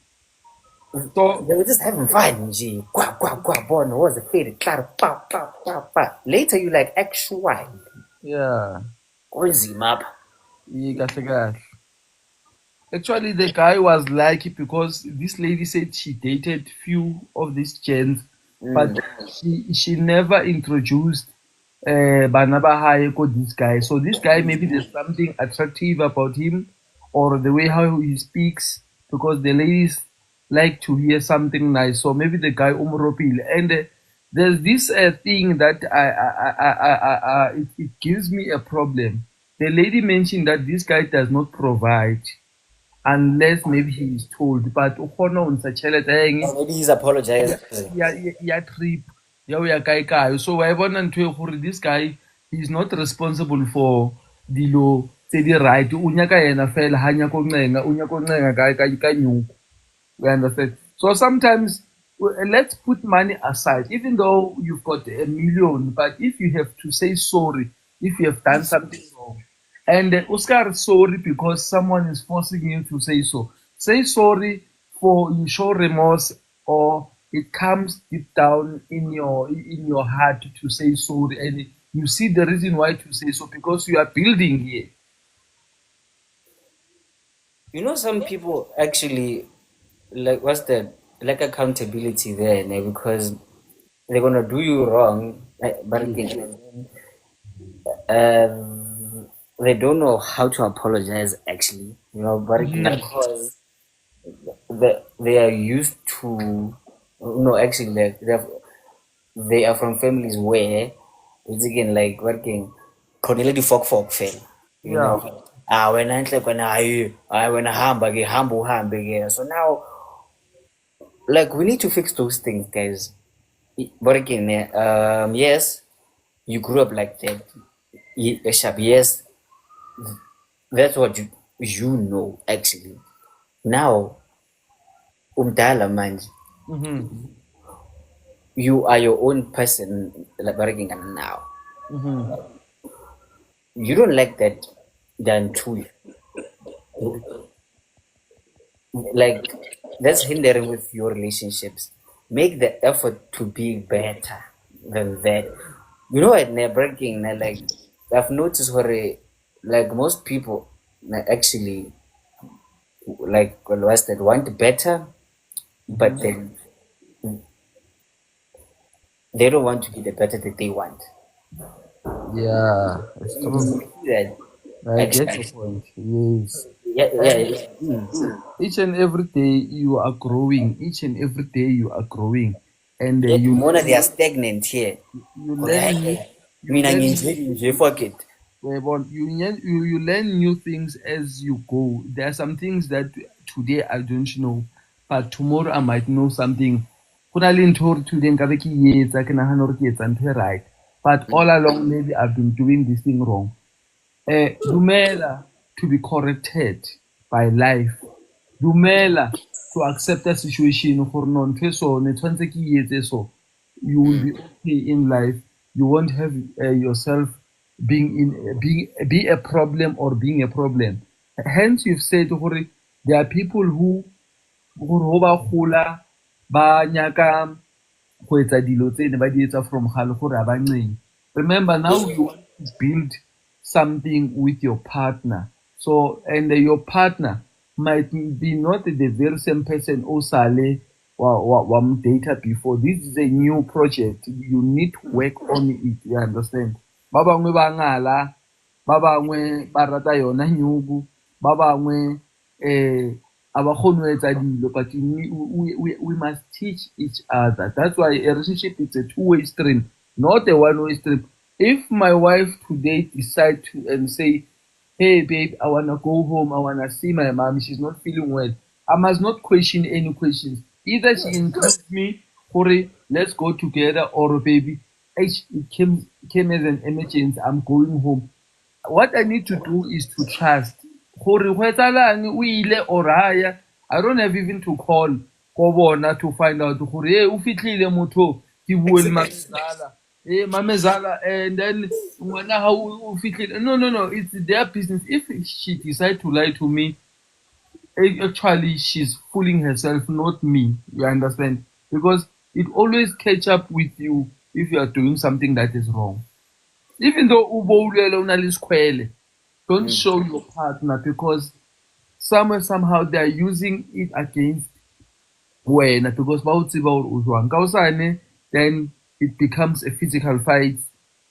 So they were just having fun. What was the fate? Later you like actual. Yeah. Map. Actually, the guy was lucky because this lady said she dated few of these gents, but she never introduced Banaba Hayeko this guy. So this guy, maybe there's something attractive about him, or the way how he speaks, because the ladies like to hear something nice. So maybe the guy Umropil. And there's this thing that it gives me a problem. The lady mentioned that this guy does not provide unless maybe he is told, but maybe he's apologizing. Trip. So I want to this guy, he's not responsible for the law. Say the right. We understand. So sometimes let's put money aside, even though you've got $1 million, but if you have to say sorry, if you have done something wrong, and Oscar is sorry because someone is forcing you to say so. Say sorry for you show remorse, or it comes deep down in your heart to say sorry, and you see the reason why to say so, because you are building here. You know, some people actually like what's that? Like accountability there, because they're gonna do you wrong, but again, they don't know how to apologize. Actually, but again, because they are used to no, actually, like they are from families where it's again like working. Khonile di fok fok fell, Yeah. when I hamba ke hamba uhambe ke. So now, like, we need to fix those things, guys. But again, yes, you grew up like that. Sharp, yes, that's what you know actually. Now, umdala manje, Mm-hmm. you are your own person. Like, but again, now Mm-hmm. you don't like that done to you. Like, that's hindering with your relationships. Make the effort to be better than that. You know what, breaking, like, I've noticed where, like, most people actually, like, what's that, want better, but then they don't want to be the better that they want. Yeah, it's You true. see that? I get your Actually, point. Yes. yeah, yeah. Each and every day you are growing. Each and every day you are growing, and Yet Mona, they are stagnant here. you Or, learn new, hey, I you mean, I'm learn enjoying it. Fuck it. you learn new things as you go. There are some things that today I don't know, but tomorrow I might know something. Go na le ntho hore today nka be ke e etsa, ke nahana hore ke etsa ntho e right, but all along maybe I've been doing this thing wrong. Dumela to be corrected by life. Dumela to accept a situation gore no ntho e so ne tshwanetse ke e etse so. You will be okay in life. You won't have yourself be a problem or being a problem. Hence, you've said gore there are people who gore ho ba gola ba nyaka go etsa dilo tse ne ba di etsa from gale gore a ba nceng. Remember, now you want to build something with your partner. So, and your partner might be not the very same person o sale wa data before. This is a new project. You need to work on it. You understand? Ba bangwe ba ngala, ba bangwe ba rata yona nyugu, ba bangwe a ba kgone ho etsa dilo, but we must teach each other. That's why a relationship is a two-way stream, not a one-way stream. If my wife today decide to and say, hey babe, I wanna go home, I wanna see my mom, she's not feeling well, I must not question any questions. Either she includes me, Hore, let's go together, or baby, it came as an emergency, I'm going home. What I need to do is to trust. Gore go etsalang o ile or haya, I don't have even to call ko bona to find out gore hey o fitlhile motho ke bue le mamezala. Hey mamezala, and then ngwana ha o fitlhile. No, it's their business. If she decide to lie to me, actually she's fooling herself, not me. You understand? Because it always catch up with you if you are doing something that is wrong. Even though ubowulela una lesikhwele, don't show your partner, because somehow they are using it against wena, because ba o tseba hore o jwang. Ka hosane, then it becomes a physical fight.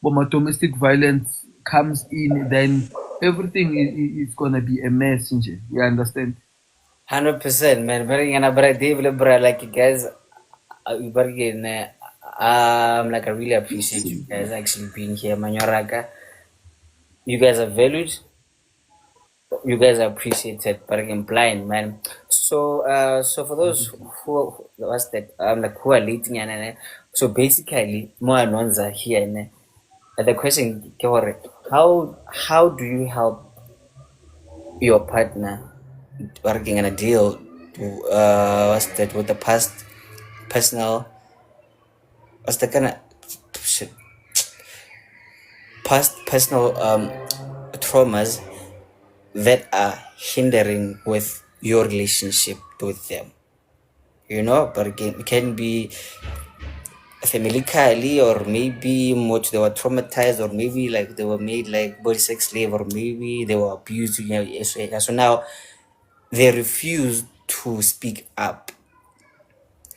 When domestic violence comes in, then everything is gonna be a mess. You understand? 100%, man. But Dave, bro, like, you guys, like, I really appreciate you guys actually being here, man. You guys are valued. You guys are appreciated, but again, blind, man. So for those who what's that? Like, who are leading, and so basically, more anonza here, and the question, how do you help your partner working on a deal what's that with the personal what's the kind of shit, past personal traumas that are hindering with your relationship with them, but again, it can be familically, or maybe much they were traumatized, or maybe like they were made like body sex slave, or maybe they were abused, so now they refuse to speak up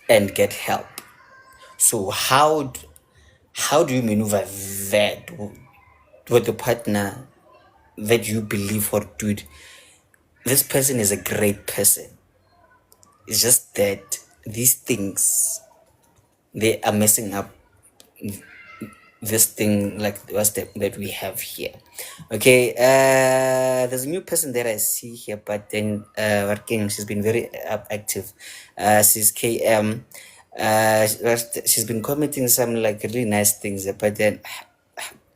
and get help. So how do you maneuver that with the partner that you believe for, dude, this person is a great person. It's just that these things, they are messing up this thing like what's that we have here. Okay, there's a new person that I see here, but then working, she's been very active. She's KM. She's been commenting some like really nice things, but then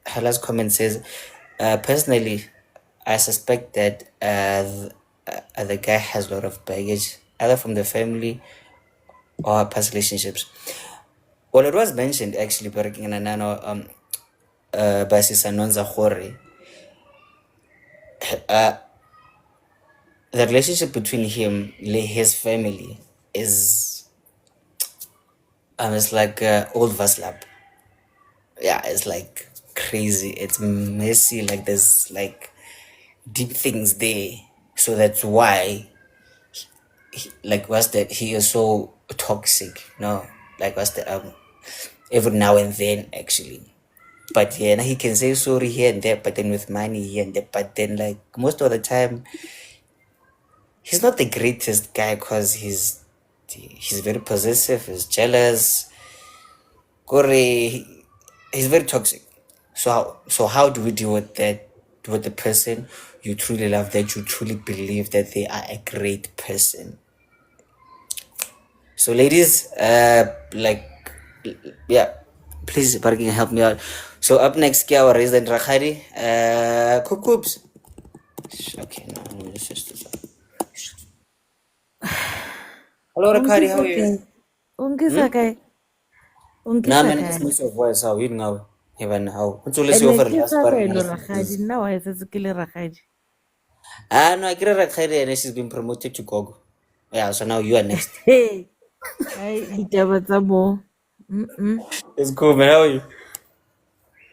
her last comment says, personally, I suspect that the guy has a lot of baggage, either from the family or past relationships. Well, it was mentioned actually, working in a nano by Sisa Nonza Khore. The relationship between him and his family is it's like old Vaslap. Yeah, it's like crazy. It's messy. Like there's like deep things there. So that's why like what's that he is so toxic. No, like what's the every now and then actually. But yeah, he can say sorry here and there, but then with money here and there. But then like most of the time he's not the greatest guy because he's very possessive, he's jealous. He's very toxic. So how do we deal with that, with the person you truly love, that you truly believe that they are a great person? So ladies, like yeah, please barking help me out. So up next, our resident Rakhadi, Kukubs. Okay, no, let's just do that. Hello Rakhadi, how are you? Nah, man, it's miss your voice. How you know? Even how? What's all this offer last part? Ah, no, I get Rakhadi, and she's been promoted to Gogo. Yeah, so now you are next. Hey, ditaba It's cool, man. How are you?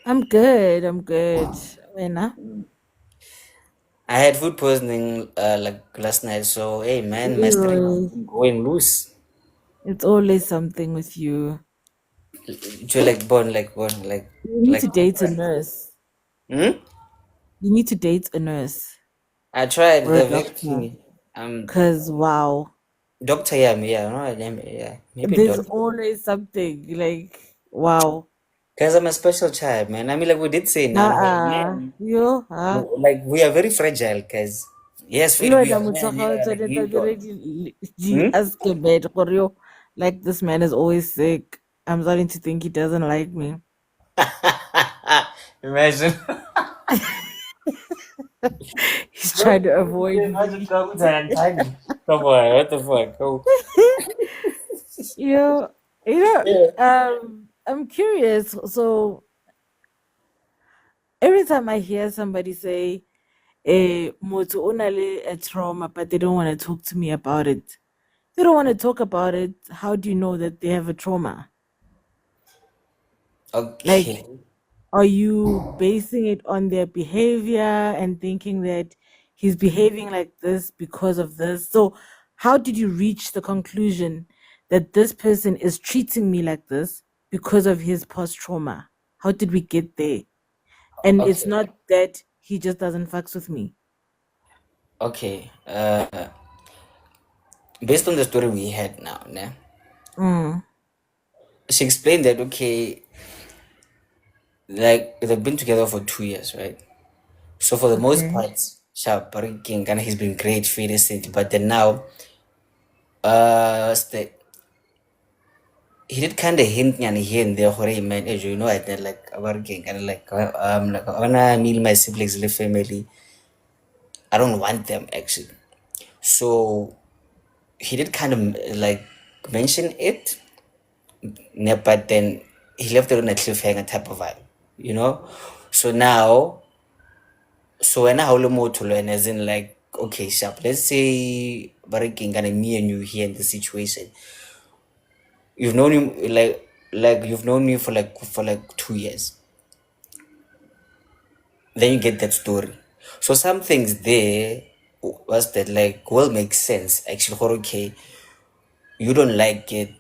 I'm good. I'm good. Wena? I had food poisoning like last night, so hey, man, my strength Leroy, is going loose. it's always something with you. You're like born, like You need to date a nurse. Hmm? You need to date a nurse I tried or a the doctor. vaccine. Cause wow, Doctor, yeah, no, yeah, maybe there's doctor. always something like wow. Cause I'm a special child, man. I mean, like we did say now, like, man, Yo, like we are very fragile, cause yes, le we wena are motho wa man, gago o yeah, like tshwanetse a you dire don't. Hmm? ask a bed gore yo, like this man is always sick. I'm starting to think he doesn't like me. Imagine. He's trying to avoid Imagine me. come Come on, what the fuck? Oh. you you know, Yeah. I'm curious. So every time I hear somebody say, motho o na le a trauma, but they don't want to talk to me about it. They don't want to talk about it. How do you know that they have a trauma? Like, Okay. are you basing it on their behavior and thinking that he's behaving like this because of this? So, how did you reach the conclusion that this person is treating me like this because of his post trauma? How did we get there? And it's Okay. not that he just doesn't fucks with me. Okay. Based on the story we had now, né? Mm, She explained that okay, like they've been together for 2 years, right? So for the most okay. part, King and he's been great for innocent, but then now, what's the he did kind of hint and here and there, hey man, as you know, I did like working and like when I meet my siblings, the family, I don't want them actually. So he did kind of like mention it, yeah, but then he left it on a cliffhanger type of vibe, you know. So now, so when I hold more to learn, as in like, okay, sharp. Let's say, Baraking and me and you here in the situation. You've known him like you've known me for like 2 years. Then you get that story. So some things there, what's that, like, will make sense actually. Okay, you don't like it,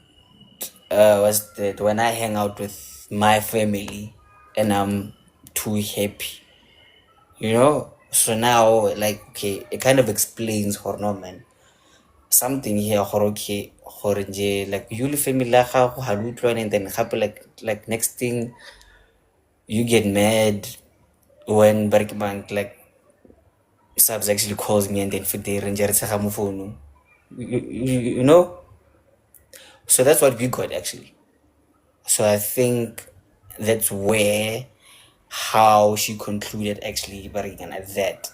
what's that, when I hang out with my family and I'm too happy, you know. So now, like, okay, it kind of explains her, no man, something here, her, okay, her nje, like, you family la gago ha lo utlwane, and then happen, like next thing you get mad when Barkbank, like, subs actually calls me and then for the ranger phone, you know. So that's what we got actually. So I think that's where how she concluded actually Barrigan at that.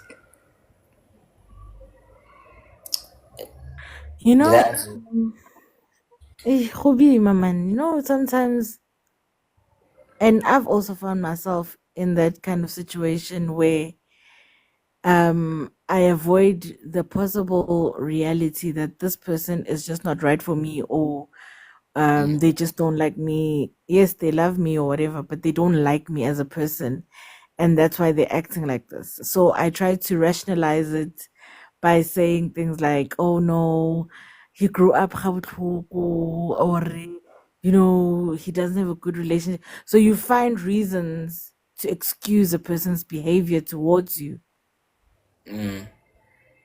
You Did know, I answer? Hobby, my man, you know, sometimes, and I've also found myself in that kind of situation where I avoid the possible reality that this person is just not right for me, or they just don't like me. Yes, they love me or whatever, but they don't like me as a person, and that's why they're acting like this. So I try to rationalize it by saying things like, "Oh no, he grew up gabotlhoko," or he doesn't have a good relationship. So you find reasons to excuse a person's behavior towards you.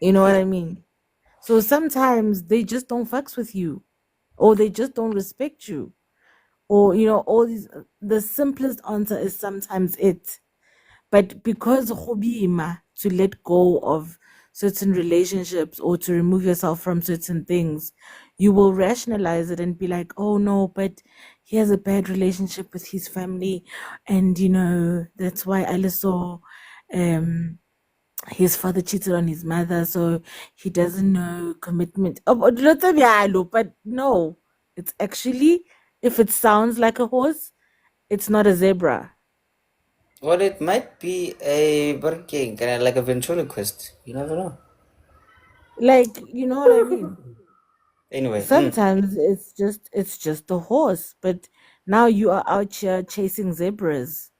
You know what I mean? So sometimes they just don't fucks with you, or they just don't respect you, or all these. The simplest answer is sometimes it. But because hobima, to let go of certain relationships or to remove yourself from certain things, you will rationalize it and be like, oh no, but he has a bad relationship with his family, and that's why Aliso, his father cheated on his mother, so he doesn't know commitment. But no, it's actually, if it sounds like a horse, it's not a zebra. Well, it might be a Barking, kind of like a ventriloquist. You never know. Like, you know what I mean? Anyway, Sometimes it's just a horse, but now you are out here chasing zebras.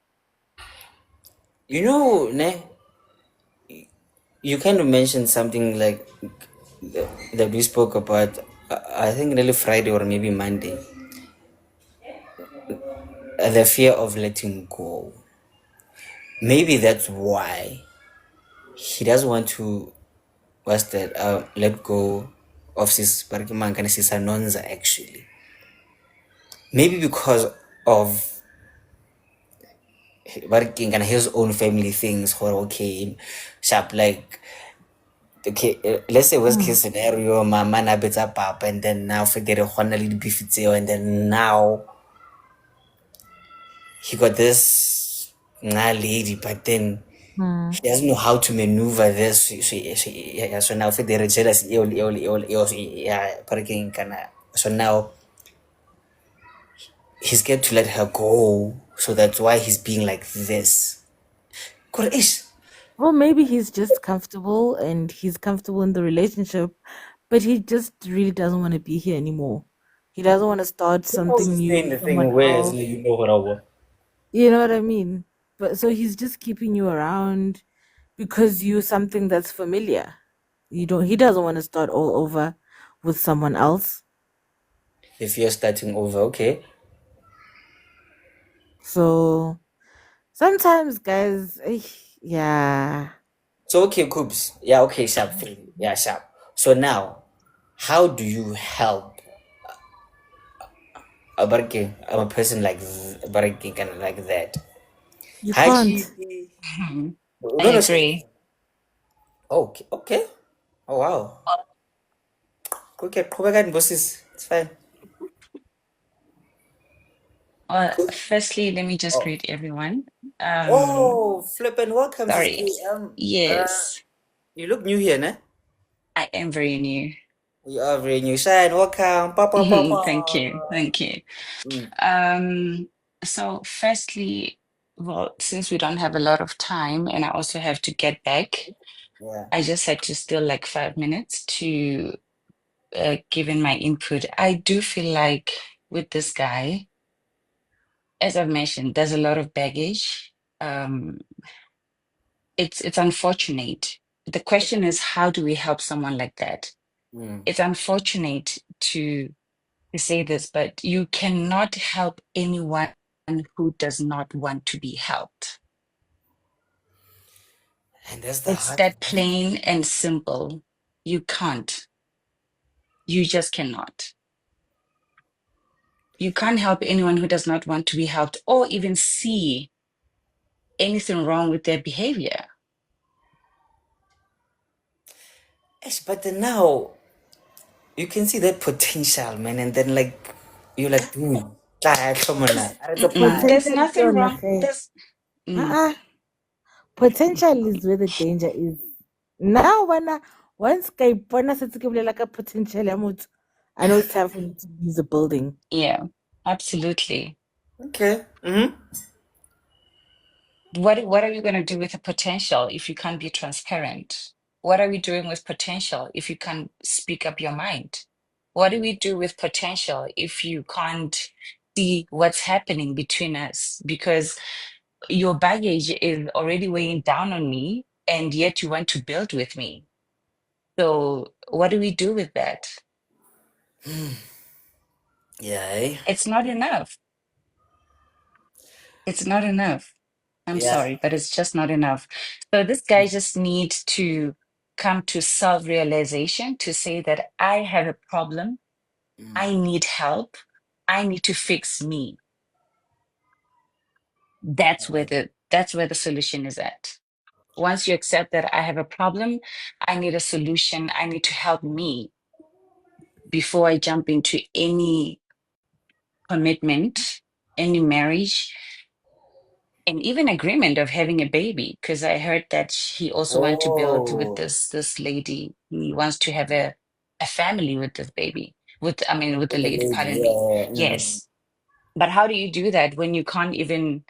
ne, you kind of mentioned something like that we spoke about. I think really Friday or maybe Monday. The fear of letting go. Maybe that's why he doesn't want to, what's that, let go of his Barkimang and his Anonza actually. Maybe because of working and his own family things, or okay, sharp, like, okay, let's say worst case scenario, mama na betsa papa, and then now for the beef and then now he got this lady, but then Hmm. he doesn't know how to maneuver this. So now for the jealous, yeah, parking kana. So now he's scared to let her go. So that's why he's being like this. Koreish. Well, maybe he's just comfortable and he's comfortable in the relationship, but he just really doesn't want to be here anymore. He doesn't want to start something How's new saying with the someone thing where else. you know what I want? You know what I mean? But so he's just keeping you around because you're something that's familiar. He doesn't want to start all over with someone else. If you're starting over, okay. So sometimes guys, yeah. So okay, Coops. Yeah, okay, sharp thing. Yeah, sharp. So now, how do you help a person like barking kind of like that? You How do you can't. no I no agree. okay, okay. Oh wow. Okay, bosses. It's fine. Well, Cool. firstly, let me just Oh. greet everyone. Um, Oh, flip and welcome, sorry. sister. Yes, You look new here, ne? I am very new. You are very new. Shine, welcome. Papa, papa. Thank you. Thank you. Mm, Um, so firstly, well, since we don't have a lot of time and I also have to get back, yeah. I just had to steal like 5 minutes to give in my input. I do feel like with this guy, as I've mentioned, there's a lot of baggage. Um, it's unfortunate The question is, how do we help someone like that? Mm. It's unfortunate to say this, but you cannot help anyone who does not want to be helped. And that's the It's hard that thing. plain and simple. You can't. You just cannot. You can't help anyone who does not want to be helped or even see anything wrong with their behavior. Yes, but then now you can see that potential, man, and then like you're like, dude, come on now. It's a plan. There's Potential is nothing your wrong. nache. There's Uh-uh. Potential is where the danger is. Now, once I like a potential, I know it's time for me to use a building. yeah, absolutely. Okay. Mm-hmm. What are you going to do with the potential if you can't be transparent? What are we doing with potential if you can't speak up your mind? What do we do with potential if you can't see what's happening between us? Because your baggage is already weighing down on me, and yet you want to build with me. So what do we do with that? Yeah. Eh? It's not enough. It's not enough. I'm Yeah. sorry, but it's just not enough. So this guy just needs to come to self-realization to say that I have a problem. I need help. I need to fix me. That's where the solution is at. Once you accept that I have a problem, I need a solution. I need to help me before I jump into any commitment, any marriage, and even agreement of having a baby, because I heard that he also wants to build with Oh, this lady. He wants to have a family with this baby. With the with the lady, lady. pardon me. Yeah. Mm. Yes. But how do you do that when you can't even,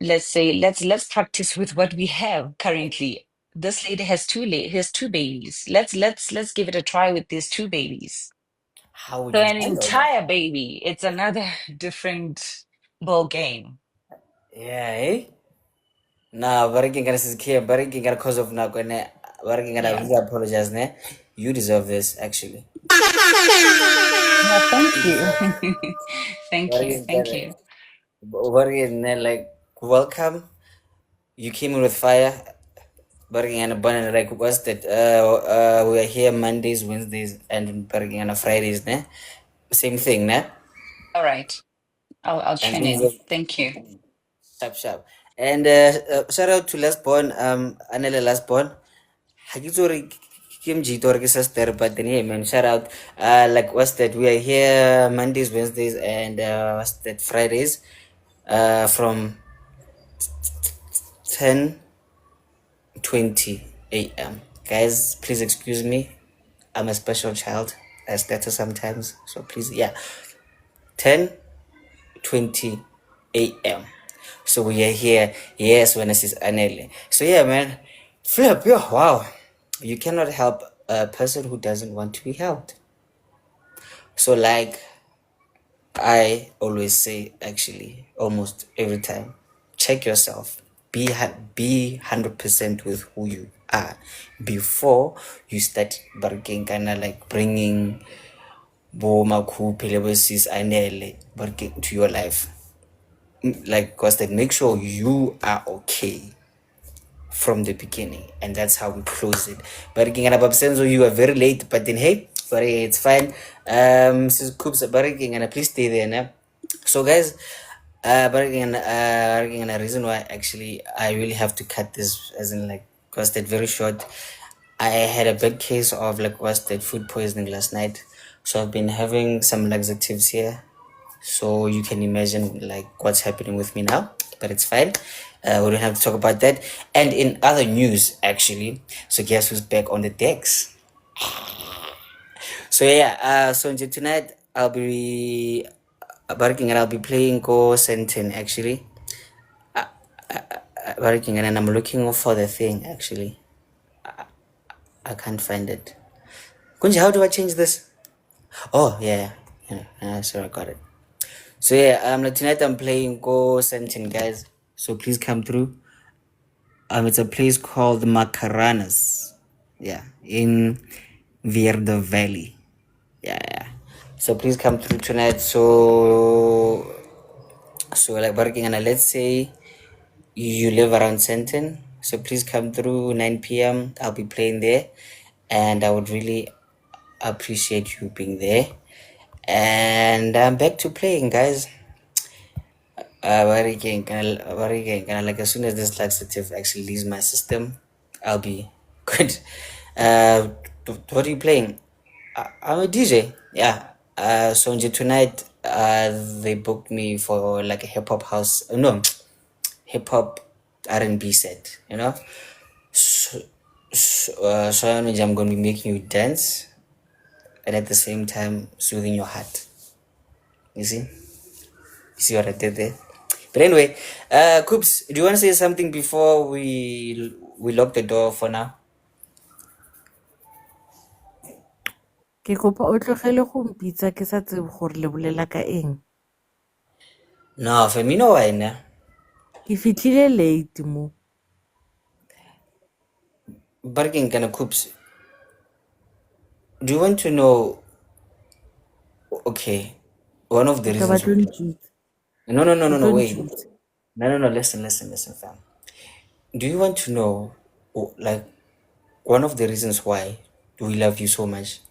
let's say, let's practice with what we have currently. This lady has two babies. Let's give it a try with these two babies. How would So you an handle that? entire baby, it's another different ball game. Yeah. Eh? Nah, barking gonna say here, barking gonna cause of now, barking gonna Yeah. really apologize, ne? You deserve this, actually. Well, thank You you. deserve it. Thank you. Barking Thank gonna, you. barking, ne, like, welcome. You came in with fire. Barking and a banana, like, what's that? We are here Mondays, Wednesdays, and barking on Fridays, ne? Same thing, ne? All right. I'll And tune things in. are Thank you. sharp, sharp. And shout out to last born, Anele last born. Hagizori Kim Jitor sister, but then hey man, shout out. Like what's that? We are here Mondays, Wednesdays, and what's that? Fridays. From 10:20 a.m. Guys, please excuse me. I'm a special child. I stutter sometimes, so please, yeah. 10:20 a.m. So we are here. Yes, when I is Anele. So yeah, man. Flip, yeah, wow. You cannot help a person who doesn't want to be helped. So like I always say, actually, almost every time, check yourself. Be 100% with who you are before you start barking, kind of like bringing Boma Pelebesis Anele barking to your life. Like, cause that make sure you are okay from the beginning, and that's how we close it. But again, Senzo, you are very late, but then hey, sorry, it's fine. Sis Coops, but again, please stay there now. So guys, but again, a reason why actually I really have to cut this, as in like, cause that very short. I had a bad case of like what's that food poisoning last night, so I've been having some laxatives here, so you can imagine like what's happening with me now, but it's fine. We don't have to talk about that. And in other news, actually, so guess who's back on the decks? So yeah, tonight I'll be barking and I'll be playing Go Senten actually. Barking and I'm looking for the thing actually. I can't find it. Kunji, how do I change this? Oh yeah. Sorry, I got it. So yeah, tonight I'm playing Go Senten, guys. So please come through. It's a place called Macaranas. Yeah, in Verde Valley. Yeah. So please come through tonight. So like working, and let's say you live around Senton, so please come through 9 p.m. I'll be playing there, and I would really appreciate you being there. And I'm back to playing, guys. Like as soon as this laxative actually leaves my system, I'll be good. Uh, what are you playing? I'm a DJ. Yeah. So tonight, they booked me for like a hip hop house. No, hip hop R&B set. You know. So I'm going to be making you dance, and at the same time soothing your heart. You see? You see what I did there? But anyway, Coops, do you want to say something before we lock the door for now? Ke kopa o tlogele go mpitsa ke sa tsebe gore le bolela ka eng. No, for me, no, why na? Ke fitlhile late mo. Barking kind of Coops. Do you want to know? Okay, one of the O tla reasons. batla o ntjutse. No, O tlo wait. ntjutse. No, listen, fam. Do you want to know, like, one of the reasons why do we love you so much?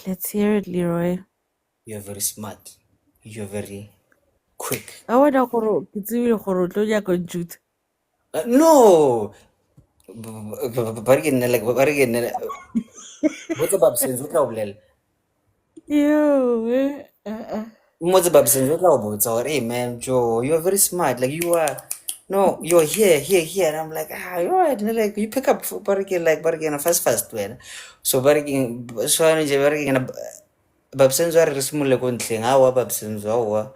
Let's hear it, Leroy. You're very smart. You're very quick. A wena gore ke tsebile gore o tlo nyaka o ntjutse. No! Barking, like, barking. What's about sense? What problem? Yo. What's about sense? What problem? Hey, man, Joe, you're very smart. Like, you are. No, you're here. And I'm like, you're right. And like, you pick up barking, like, barking, fast, man. So, barking, so I'm just barking. Babsenzo a re simolole ko ntlheng aowa babsenzo aowa.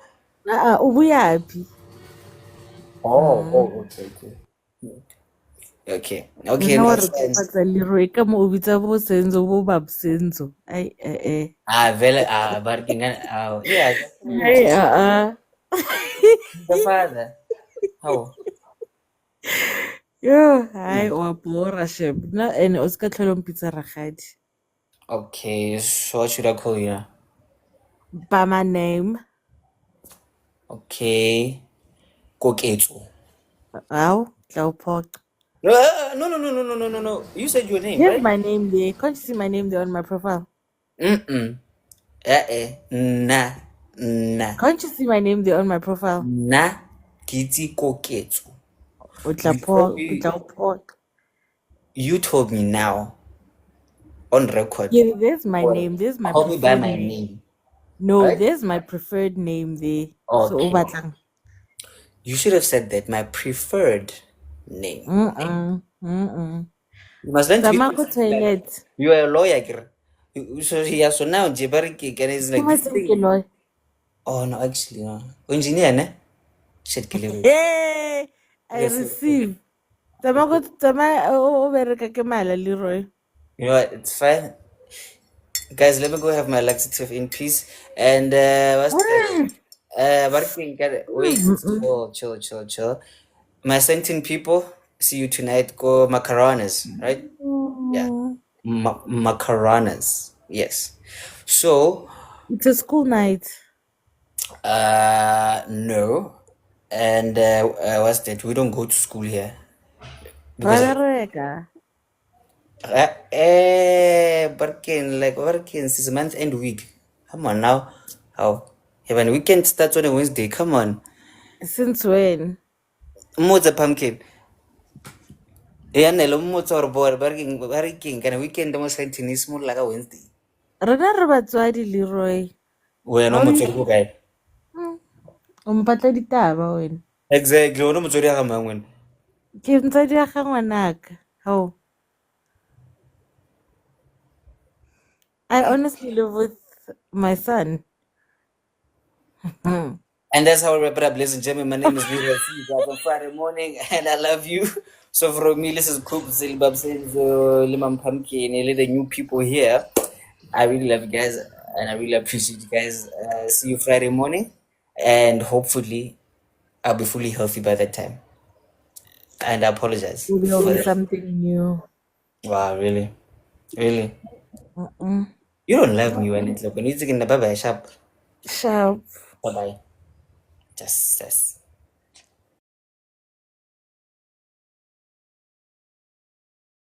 O buyaphi? Okay, Wena no, wa it's re fine. kopatsa Leroy ka mo o bitsa bo Senzo bo Babsenzo. Ai Vele barking yeah, Ai the father. How? Yo, hai wa bora sheb. Na ene o ska tlhola mpitsa ragadi. Okay, so what should I call you now? By my name. Okay, Koketsu. Ow, tla uphoqa. No. You said your name, Here's right? my name there. Can't you see my name there on my profile? Nah. Can't you see my name there on my profile? Nah, Kitty Koketsu. O tla uphoqa. You told me now on record. Yeah, there's my name. There's my Call me by preferred my name. name. No, Right? there's my preferred name there. So Okay. Obatlang. You should have said that my preferred name. You must learn to be Tamako specific. Like, toilet. you are a lawyer, kira. So yeah, so now Jebariki is like Kuma this thing. Loy. Oh no, actually no. Engineer, ne? Shit, kill you. Hey, I Yes, receive. Tamako tama bereka ke mala Leroy. you know what? It's fine. Guys, let me go have my laxative in peace. And what's that? Barking, wait, chill. My Sentin people, see you tonight. Go macaronas, right? Yeah. Macaronas. Yes. So, It's a school night. no. And what's that? We don't go to school here. Because Rabereka. working since month end week. Come on now. How? Heaven weekend starts on a Wednesday. Come on. Since when? Mother pumpkin. Yeah, Nello Mozza or board barking can a weekend almost tennis more like a Wednesday. Rena re batswadi Leroy. We're no Mozzo guy. O mpatla ditaba wena. Exactly. No Mozzo Yaman. Ke ntse di aga ngwanaka. How? I honestly live with my son. And that's how we wrap it up, ladies and gentlemen. My name is Leroy. See you guys on Friday morning, and I love you. So for me, this is Coop Silbab Limam Pumpkin, and the new people here. I really love you guys, and I really appreciate you guys. See you Friday morning, and hopefully, I'll be fully healthy by that time. And I apologize We'll be for over that. something new. Wow, really? Really? Mm-mm. You don't love me when it's like when you're taking the bye bye sharp. Sharp. Bye bye. Just says.